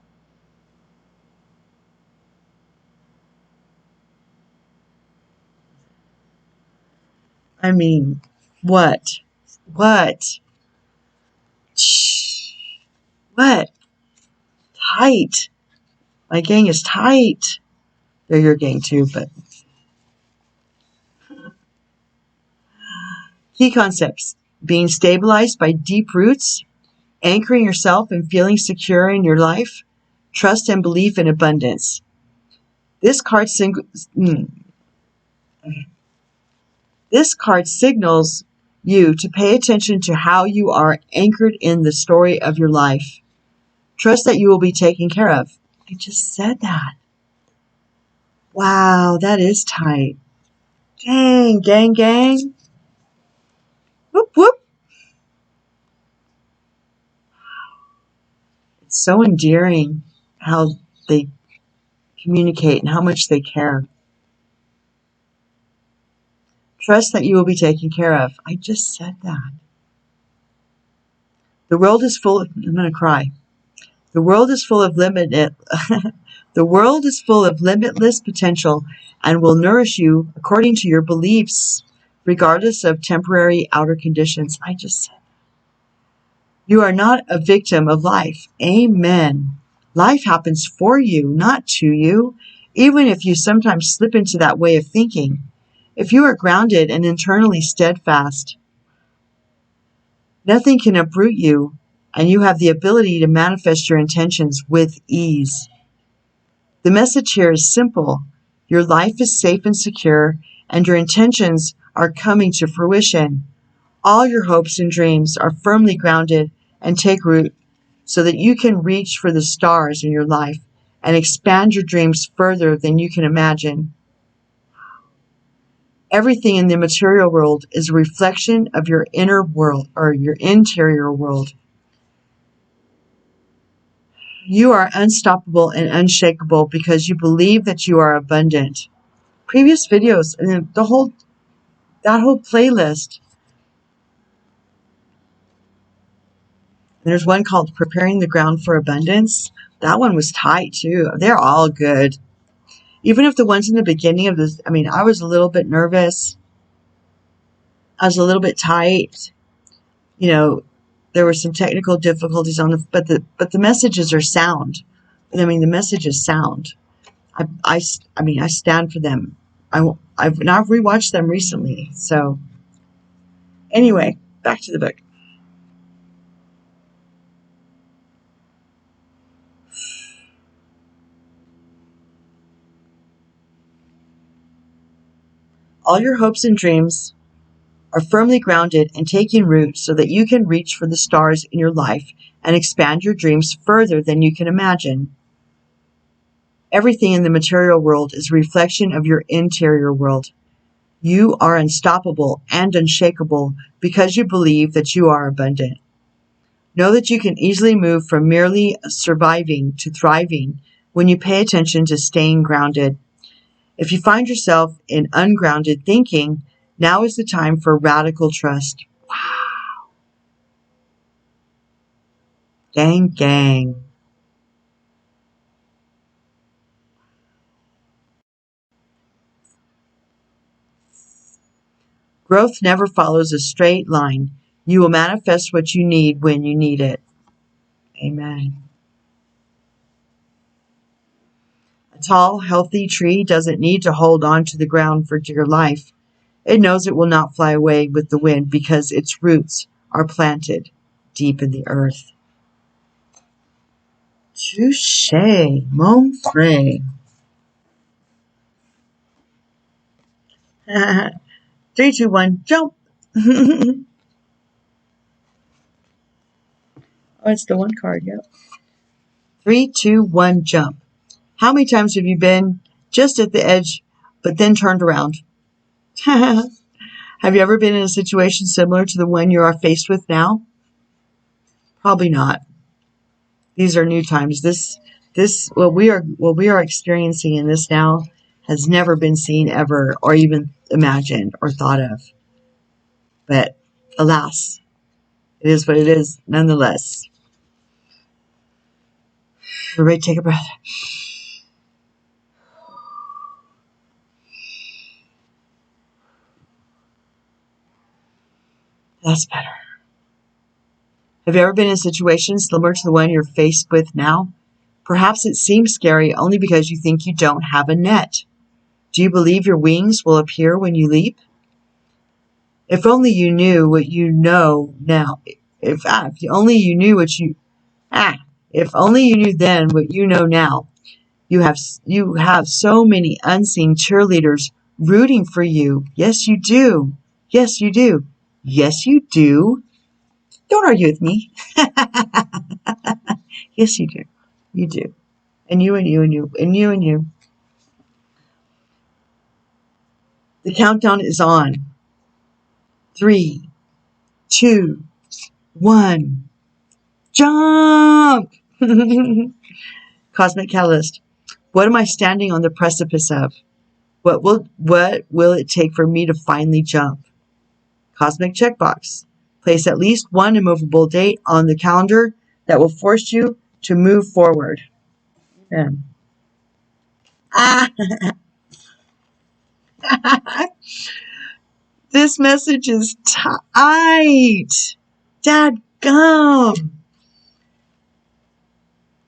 I mean, what? What? Shh. What? Tight. My gang is tight. They're your gang too, but. Key concepts. Being stabilized by deep roots. Anchoring yourself and feeling secure in your life. Trust and belief in abundance. This card signals you to pay attention to how you are anchored in the story of your life. Trust that you will be taken care of. I just said that. Wow, that is tight. Dang, gang. Whoop, whoop. It's so endearing how they communicate and how much they care. Trust that you will be taken care of. I just said that. The world is full of, I'm going to cry. The world is full of the world is full of limitless potential and will nourish you according to your beliefs, regardless of temporary outer conditions. I just said, you are not a victim of life. Amen. Life happens for you, not to you, even if you sometimes slip into that way of thinking. If you are grounded and internally steadfast, nothing can uproot you, and you have the ability to manifest your intentions with ease. The message here is simple. Your life is safe and secure, and your intentions are coming to fruition. All your hopes and dreams are firmly grounded and take root so that you can reach for the stars in your life and expand your dreams further than you can imagine. Everything in the material world is a reflection of your inner world or your interior world. You are unstoppable and unshakable because you believe that you are abundant. Previous videos, and the whole That whole playlist. There's one called Preparing the Ground for Abundance. That one was tight too. They're all good. Even if the ones in the beginning of this, I mean, I was a little bit nervous. I was a little bit tight. You know, there were some technical difficulties on but the messages are sound. I mean, the message is sound. I mean, I stand for them. I've not rewatched them recently. So anyway, back to the book. All your hopes and dreams are firmly grounded and taking root so that you can reach for the stars in your life and expand your dreams further than you can imagine. Everything in the material world is a reflection of your interior world. You are unstoppable and unshakable because you believe that you are abundant. Know that you can easily move from merely surviving to thriving when you pay attention to staying grounded. If you find yourself in ungrounded thinking, now is the time for radical trust. Wow. Gang, gang. Growth never follows a straight line. You will manifest what you need when you need it. Amen. A tall, healthy tree doesn't need to hold on to the ground for dear life. It knows it will not fly away with the wind because its roots are planted deep in the earth. Touche, mon frère. 3, 2, 1, jump. Oh, it's the one card, yep. 3, 2, 1, jump. How many times have you been just at the edge, but then turned around? Have you ever been in a situation similar to the one you are faced with now? Probably not. These are new times. What we are experiencing in this now has never been seen ever, or even imagined or thought of. But alas, it is what it is nonetheless. Everybody take a breath. That's better. Have you ever been in a situation similar to the one you're faced with now? Perhaps it seems scary only because you think you don't have a net. Do you believe your wings will appear when you leap? If only you knew what you know now. If only you knew if only you knew then what you know now. You have so many unseen cheerleaders rooting for you. Yes, you do. Yes, you do. Yes, you do. Don't argue with me. Yes, you do. You do. And you and you and you and you and you. The countdown is on. 3, 2, 1. Jump! Cosmic Catalyst. What am I standing on the precipice of? What will it take for me to finally jump? Cosmic Checkbox. Place at least one immovable date on the calendar that will force you to move forward. Amen. This message is tight. Dadgum.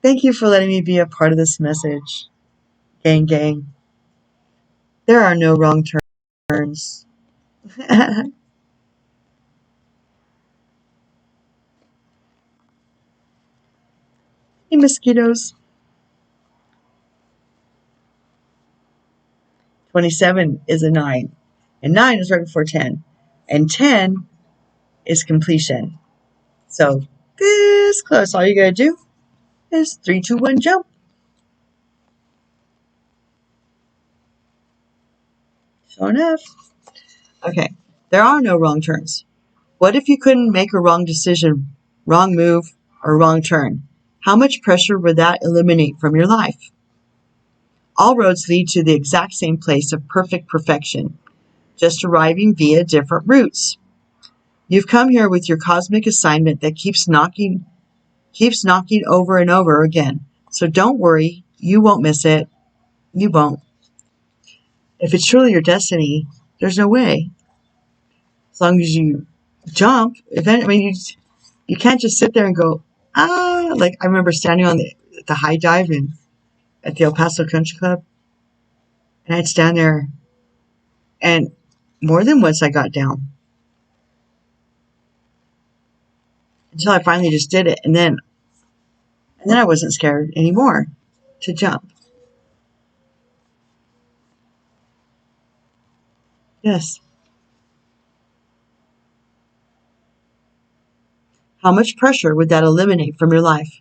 Thank you for letting me be a part of this message. Gang, gang. There are no wrong turns. Hey, mosquitoes. 27 is a 9. And 9 is right before 10. And 10 is completion. So this close. All you gotta do is 3, 2, 1, jump. Sure enough. Okay. There are no wrong turns. What if you couldn't make a wrong decision, wrong move, or wrong turn? How much pressure would that eliminate from your life? All roads lead to the exact same place of perfect perfection. just arriving via different routes. You've come here with your cosmic assignment that keeps knocking over and over again. So don't worry, you won't miss it. You won't. If it's truly your destiny, there's no way. As long as you jump, you can't just sit there and go, like I remember standing on the high dive at the El Paso Country Club, and I'd stand there, and more than once I got down until I finally just did it, and then I wasn't scared anymore to jump. Yes. How much pressure would that eliminate from your life?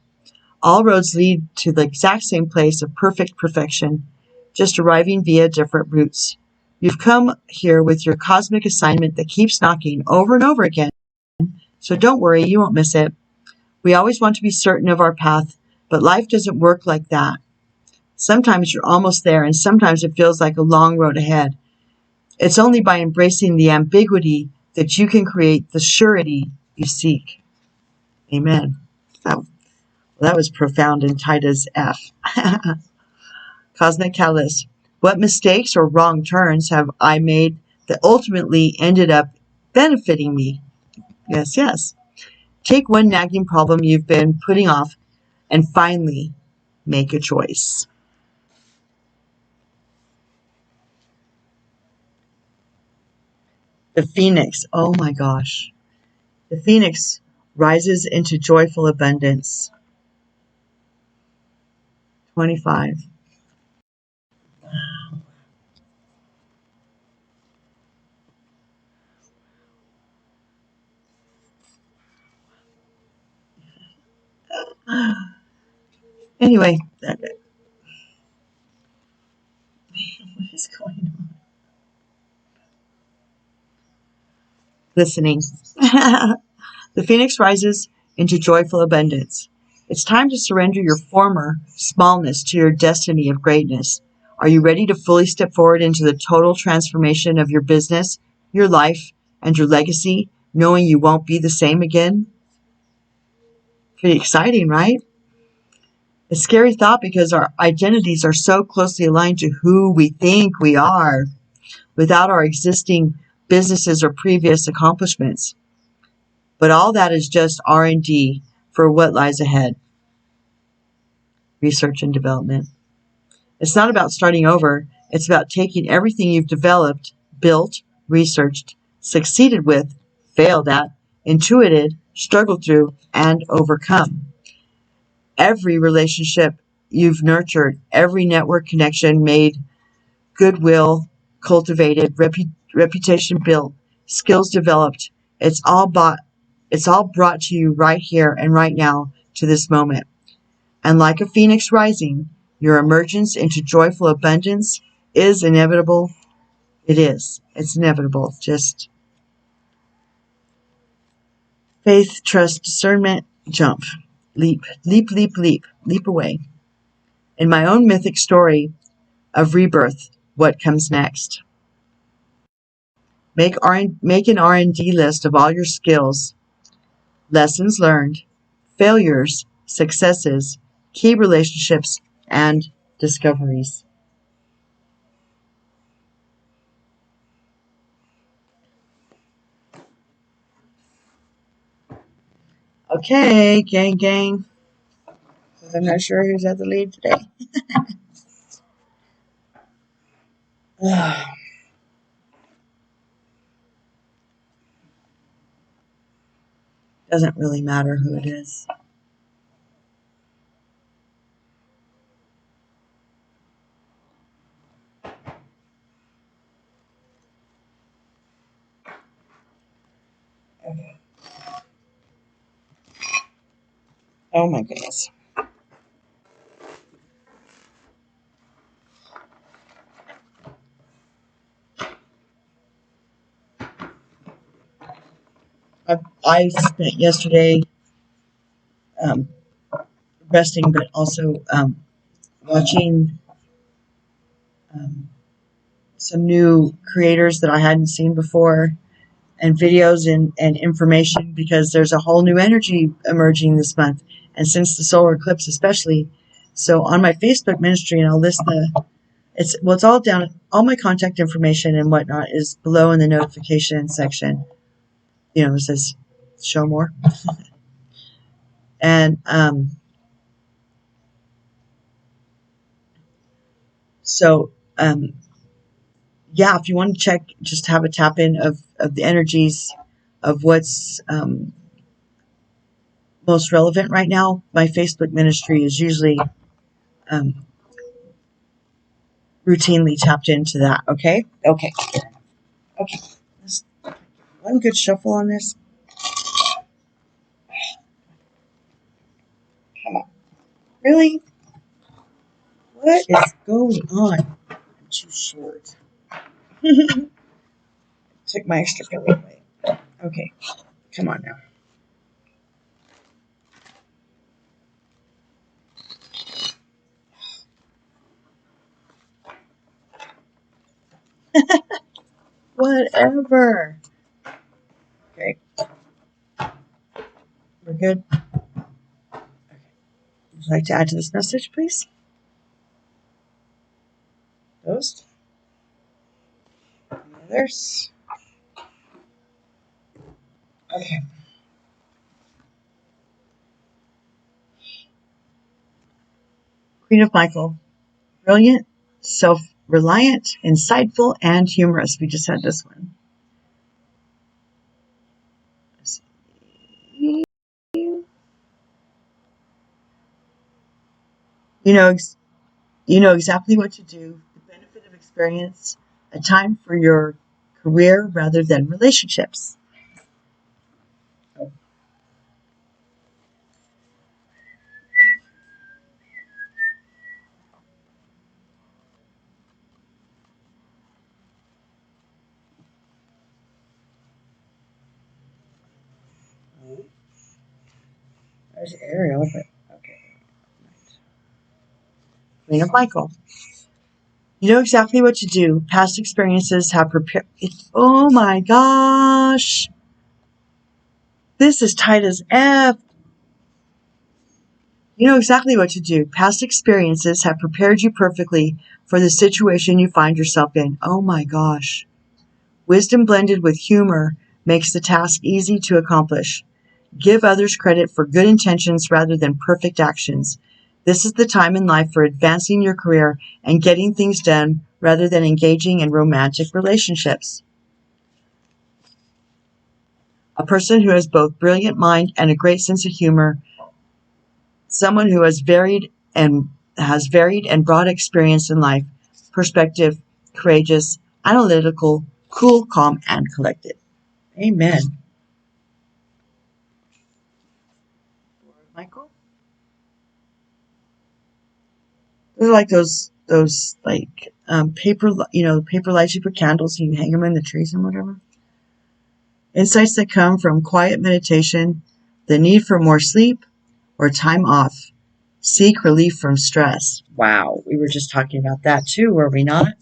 All roads lead to the exact same place of perfect perfection, just arriving via different routes. You've come here with your cosmic assignment that keeps knocking over and over again. So don't worry, you won't miss it. We always want to be certain of our path, but life doesn't work like that. Sometimes you're almost there, and sometimes it feels like a long road ahead. It's only by embracing the ambiguity that you can create the surety you seek. Amen. That was profound in Titus F. Cosmic Catalyst. What mistakes or wrong turns have I made that ultimately ended up benefiting me? Yes, yes. Take one nagging problem you've been putting off and finally make a choice. The Phoenix. Oh my gosh. The Phoenix rises into joyful abundance. 25. Anyway, what is going on? Listening. The Phoenix rises into joyful abundance. It's time to surrender your former smallness to your destiny of greatness. Are you ready to fully step forward into the total transformation of your business, your life, and your legacy, knowing you won't be the same again? Pretty exciting, right? A scary thought because our identities are so closely aligned to who we think we are without our existing businesses or previous accomplishments. But all that is just R&D for what lies ahead. Research and development. It's not about starting over. It's about taking everything you've developed, built, researched, succeeded with, failed at, intuited, struggled through, and overcome. Every relationship you've nurtured, every network connection made, goodwill cultivated, reputation built, skills developed, it's all brought to you right here and right now to this moment. And like a phoenix rising, your emergence into joyful abundance is inevitable. It is. It's inevitable. Just faith, trust, discernment, jump, leap, leap, leap, leap, leap away. In my own mythic story of rebirth, what comes next? Make an R&D list of all your skills, lessons learned, failures, successes, key relationships, and discoveries. Okay, gang, gang. I'm not sure who's at the lead today. Doesn't really matter who it is. Okay. Oh my goodness. I spent yesterday resting, but also watching some new creators that I hadn't seen before, and videos and information, because there's a whole new energy emerging this month, and since the solar eclipse especially. So on my Facebook ministry, and I'll list it's all down, all my contact information and whatnot is below in the notification section. It says show more. And yeah, if you want to check, just have a tap in of the energies of what's most relevant right now. My Facebook ministry is usually routinely tapped into that. Okay. Let's one good shuffle on this. Come on. Really? What is going on? I'm too short. Took my extra pillow away. Okay. Come on now. Whatever. Okay. We're good. Okay. Would you like to add to this message, please? Those? Others? Okay. Queen of Michael. Brilliant, self-reliant, insightful, and humorous. We just had this one. You know exactly what to do. The benefit of experience. A time for your career rather than relationships. There's Ariel, but okay. Queen of Michael. You know exactly what to do. Past experiences have prepared. Oh my gosh. This is tight as F. You know exactly what to do. Past experiences have prepared you perfectly for the situation you find yourself in. Oh my gosh. Wisdom blended with humor makes the task easy to accomplish. Give others credit for good intentions rather than perfect actions. This is the time in life for advancing your career and getting things done rather than engaging in romantic relationships. A person who has both brilliant mind and a great sense of humor, someone who has varied and broad experience in life, perspective, courageous, analytical, cool, calm, and collected. Amen. Michael? They're like those like paper lights you put candles and you hang them in the trees and whatever. Insights that come from quiet meditation, the need for more sleep, or time off. Seek relief from stress. Wow, we were just talking about that too, were we not?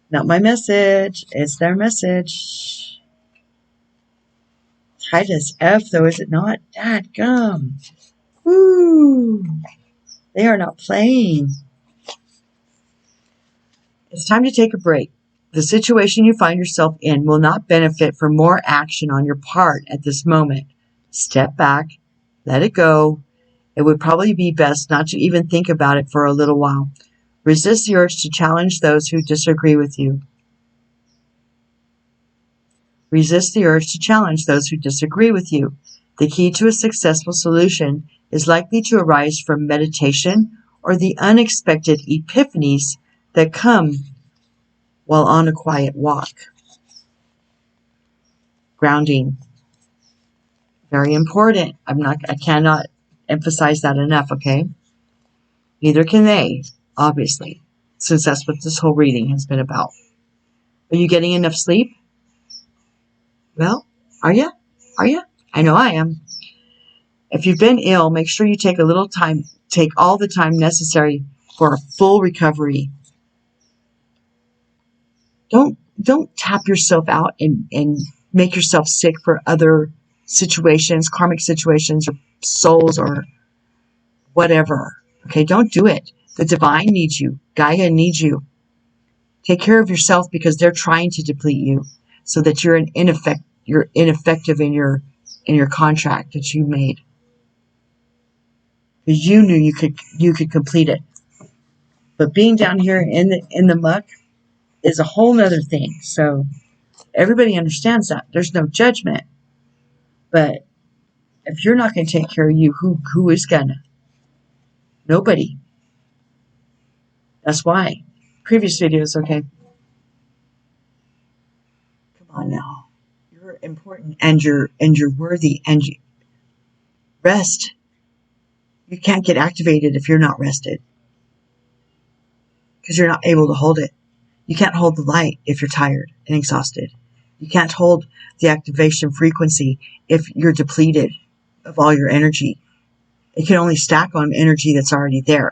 Not my message. It's their message. Titus F, though, is it not? Dadgum. Woo! They are not playing. It's time to take a break. The situation you find yourself in will not benefit from more action on your part at this moment. Step back. Let it go. It would probably be best not to even think about it for a little while. Resist the urge to challenge those who disagree with you. Resist the urge to challenge those who disagree with you. The key to a successful solution is likely to arise from meditation or the unexpected epiphanies that come while on a quiet walk. Grounding. Very important. I cannot emphasize that enough, okay? Neither can they, obviously, since that's what this whole reading has been about. Are you getting enough sleep? Well, are you? Are you? I know I am. If you've been ill, make sure you take all the time necessary for a full recovery. Don't tap yourself out and make yourself sick for other situations, karmic situations, or souls, or whatever. Okay, don't do it. The divine needs you. Gaia needs you. Take care of yourself, because they're trying to deplete you so that you're ineffective in your contract that you made. Because you knew you could complete it. But being down here in the muck is a whole nother thing. So everybody understands that. There's no judgment. But if you're not going to take care of you, who is gonna? Nobody. That's why. Previous videos, okay. Come on now. You're important, and you're worthy, and you rest. You can't get activated if you're not rested, because you're not able to hold it. You can't hold the light if you're tired and exhausted. You can't hold the activation frequency if you're depleted of all your energy. It can only stack on energy that's already there.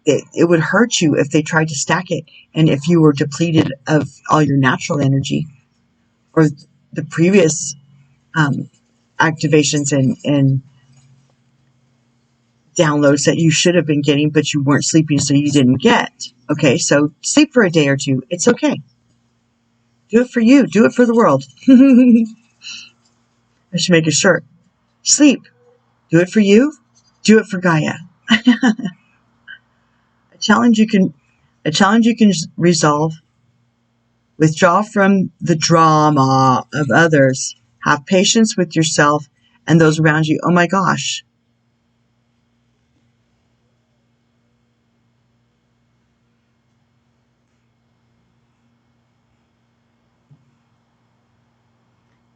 It would hurt you if they tried to stack it, and if you were depleted of all your natural energy, or the previous activations and downloads that you should have been getting, but you weren't sleeping, so you didn't get. Okay, so sleep for a day or two. It's okay. Do it for you. Do it for the world. I should make a shirt. Sleep. Do it for you. Do it for Gaia. A challenge you can resolve. Withdraw from the drama of others. Have patience with yourself and those around you. Oh my gosh.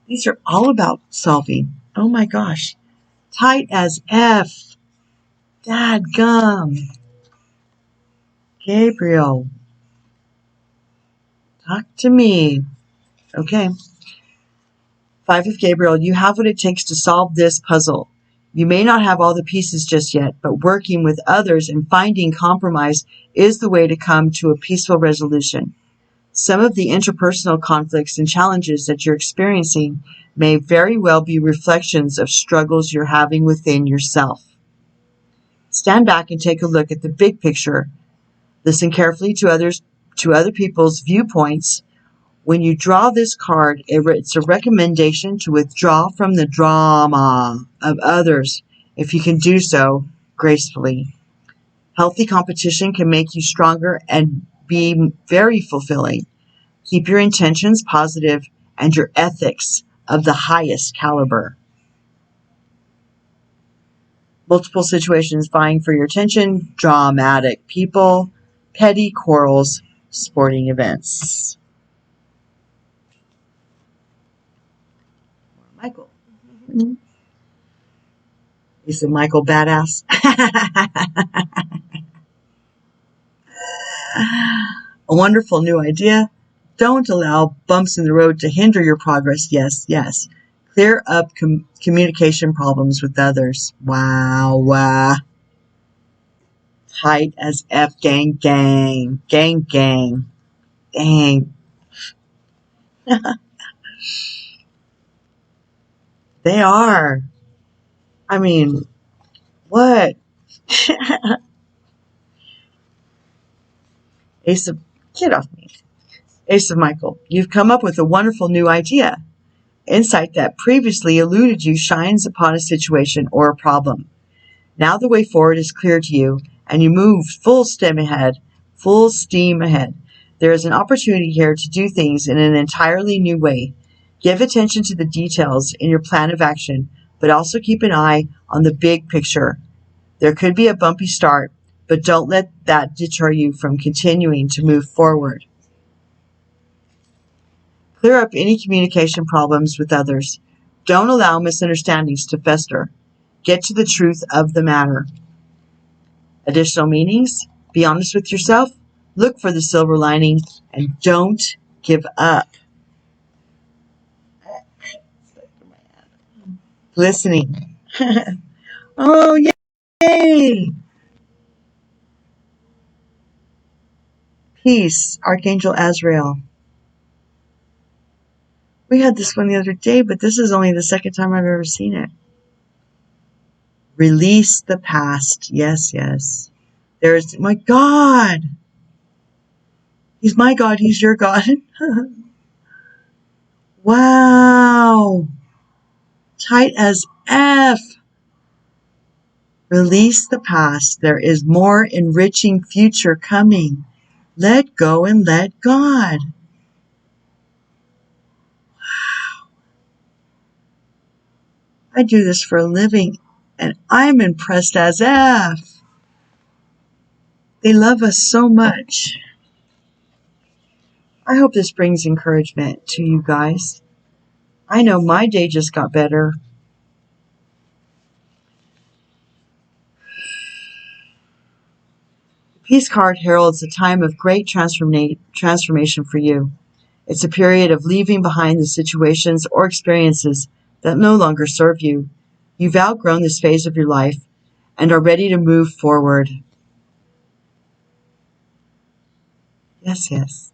These are all about solving. Oh my gosh. Tight as F. Dadgum. Gabriel. Talk to me. Okay. 5 of Gabriel. You have what it takes to solve this puzzle. You may not have all the pieces just yet, but working with others and finding compromise is the way to come to a peaceful resolution. Some of the interpersonal conflicts and challenges that you're experiencing may very well be reflections of struggles you're having within yourself. Stand back and take a look at the big picture. Listen carefully to other people's viewpoints. When you draw this card, it's a recommendation to withdraw from the drama of others, if you can do so gracefully. Healthy competition can make you stronger and be very fulfilling. Keep your intentions positive and your ethics of the highest caliber. Multiple situations vying for your attention, dramatic people, petty quarrels, sporting events. Michael. He said, Michael, badass. A wonderful new idea. Don't allow bumps in the road to hinder your progress. Yes, yes. Clear up communication problems with others. Wow. Tight as F. Gang, gang. Gang, gang. Dang. They are. I mean, what? Ace of, get off me. Ace of Michael, you've come up with a wonderful new idea. Insight that previously eluded you shines upon a situation or a problem. Now the way forward is clear to you, and you move full steam ahead. There is an opportunity here to do things in an entirely new way. Give attention to the details in your plan of action, but also keep an eye on the big picture. There could be a bumpy start, but don't let that deter you from continuing to move forward. Clear up any communication problems with others. Don't allow misunderstandings to fester. Get to the truth of the matter. Additional meanings: be honest with yourself, look for the silver lining, and don't give up. Listening. Oh, yay! Peace, Archangel Azrael. We had this one the other day, but this is only the second time I've ever seen it. Release the past. Yes, yes. There's, my God. He's my God. He's your God. Wow. Tight as F. Release the past. There is more enriching future coming. Let go and let God. I do this for a living, and I'm impressed as F. They love us so much. I hope this brings encouragement to you guys. I know my day just got better. The Peace card heralds a time of great transformation for you. It's a period of leaving behind the situations or experiences that no longer serve you. You've outgrown this phase of your life and are ready to move forward. Yes, yes.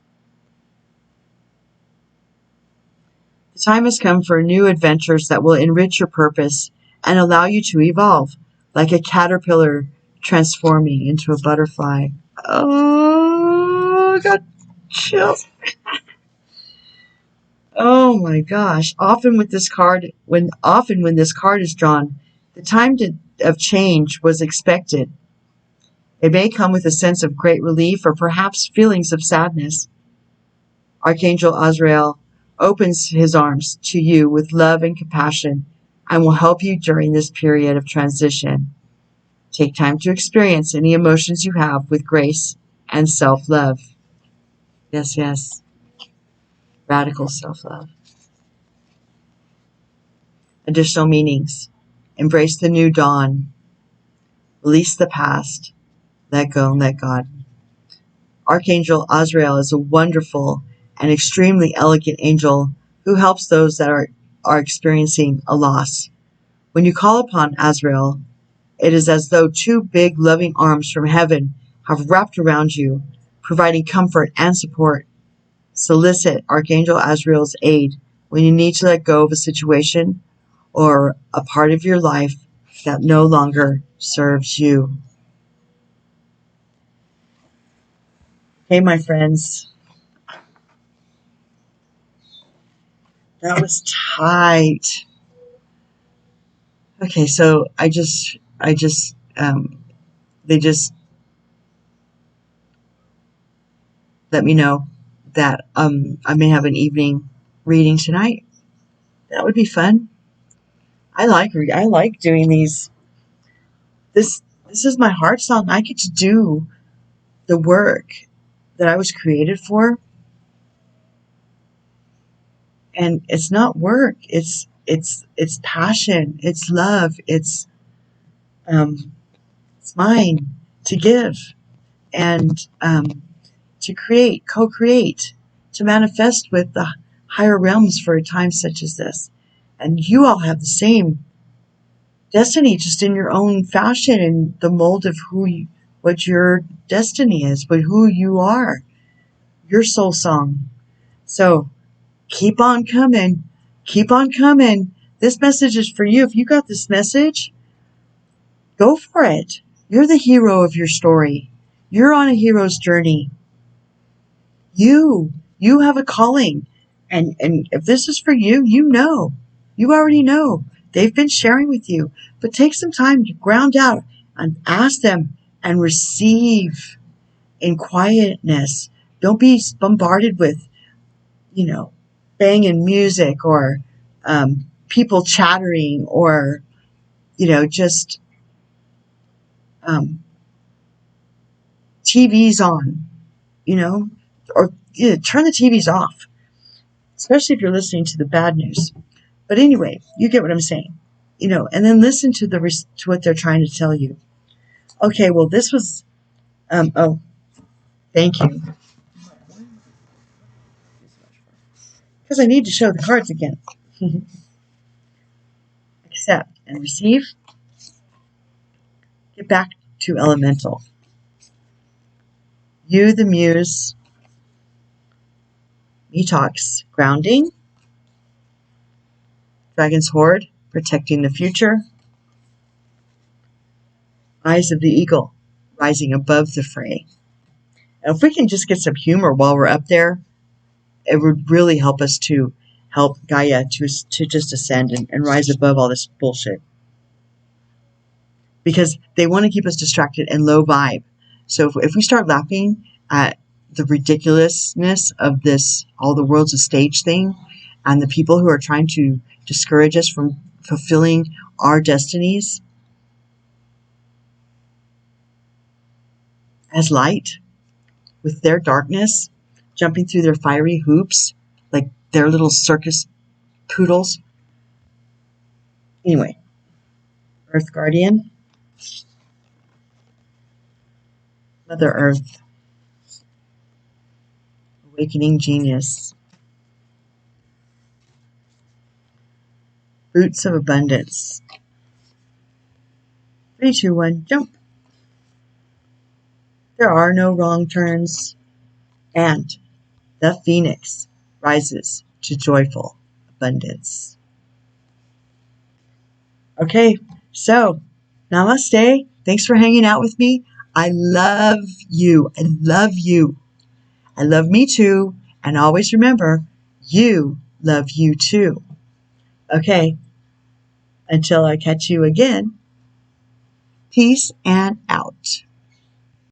The time has come for new adventures that will enrich your purpose and allow you to evolve, like a caterpillar transforming into a butterfly. Oh, I got chills. Oh my gosh. Often when this card is drawn, the time of change was expected. It may come with a sense of great relief or perhaps feelings of sadness. Archangel Azrael opens his arms to you with love and compassion and will help you during this period of transition. Take time to experience any emotions you have with grace and self-love. Yes, yes. Radical self-love. Additional meanings. Embrace the new dawn. Release the past. Let go and let God. Archangel Azrael is a wonderful and extremely elegant angel who helps those that are experiencing a loss. When you call upon Azrael, it is as though two big loving arms from heaven have wrapped around you, providing comfort and support. Solicit Archangel Azrael's aid when you need to let go of a situation or a part of your life that no longer serves you. Hey, my friends. That was tight. Okay, so they just let me know that I may have an evening reading tonight. That would be fun. I like doing these. This is my heart song. I get to do the work that I was created for, and it's not work. It's passion. It's love. It's mine to give and to create, co-create, to manifest with the higher realms for a time such as this. And you all have the same destiny, just in your own fashion, in the mold of what your destiny is, but who you are, your soul song. So keep on coming. Keep on coming. This message is for you. If you got this message, go for it. You're the hero of your story. You're on a hero's journey. You have a calling. And if this is for you, you already know. They've been sharing with you. But take some time to ground out and ask them and receive in quietness. Don't be bombarded with, banging music or people chattering or, just TVs on, or turn the TVs off, especially if you're listening to the bad news. But anyway, you get what I'm saying, and then listen to to what they're trying to tell you. Okay, well, this was, thank you. Because I need to show the cards again. Accept and receive. Get back to elemental. You, the muse, He talks grounding, dragon's hoard, protecting the future, eyes of the eagle, rising above the fray. And if we can just get some humor while we're up there, it would really help us to help Gaia to just ascend and rise above all this bullshit. Because they want to keep us distracted and low vibe. So if we start laughing at the ridiculousness of this, all the world's a stage thing, and the people who are trying to discourage us from fulfilling our destinies as light, with their darkness, jumping through their fiery hoops like their little circus poodles. Anyway, Earth Guardian, Mother Earth, Awakening Genius, Roots of Abundance. 3, 2, 1, jump. There are no wrong turns, and the Phoenix rises to joyful abundance. Okay, so namaste. Thanks for hanging out with me. I love you. I love you. I love me too. And always remember, you love you too. Okay, until I catch you again, peace and out.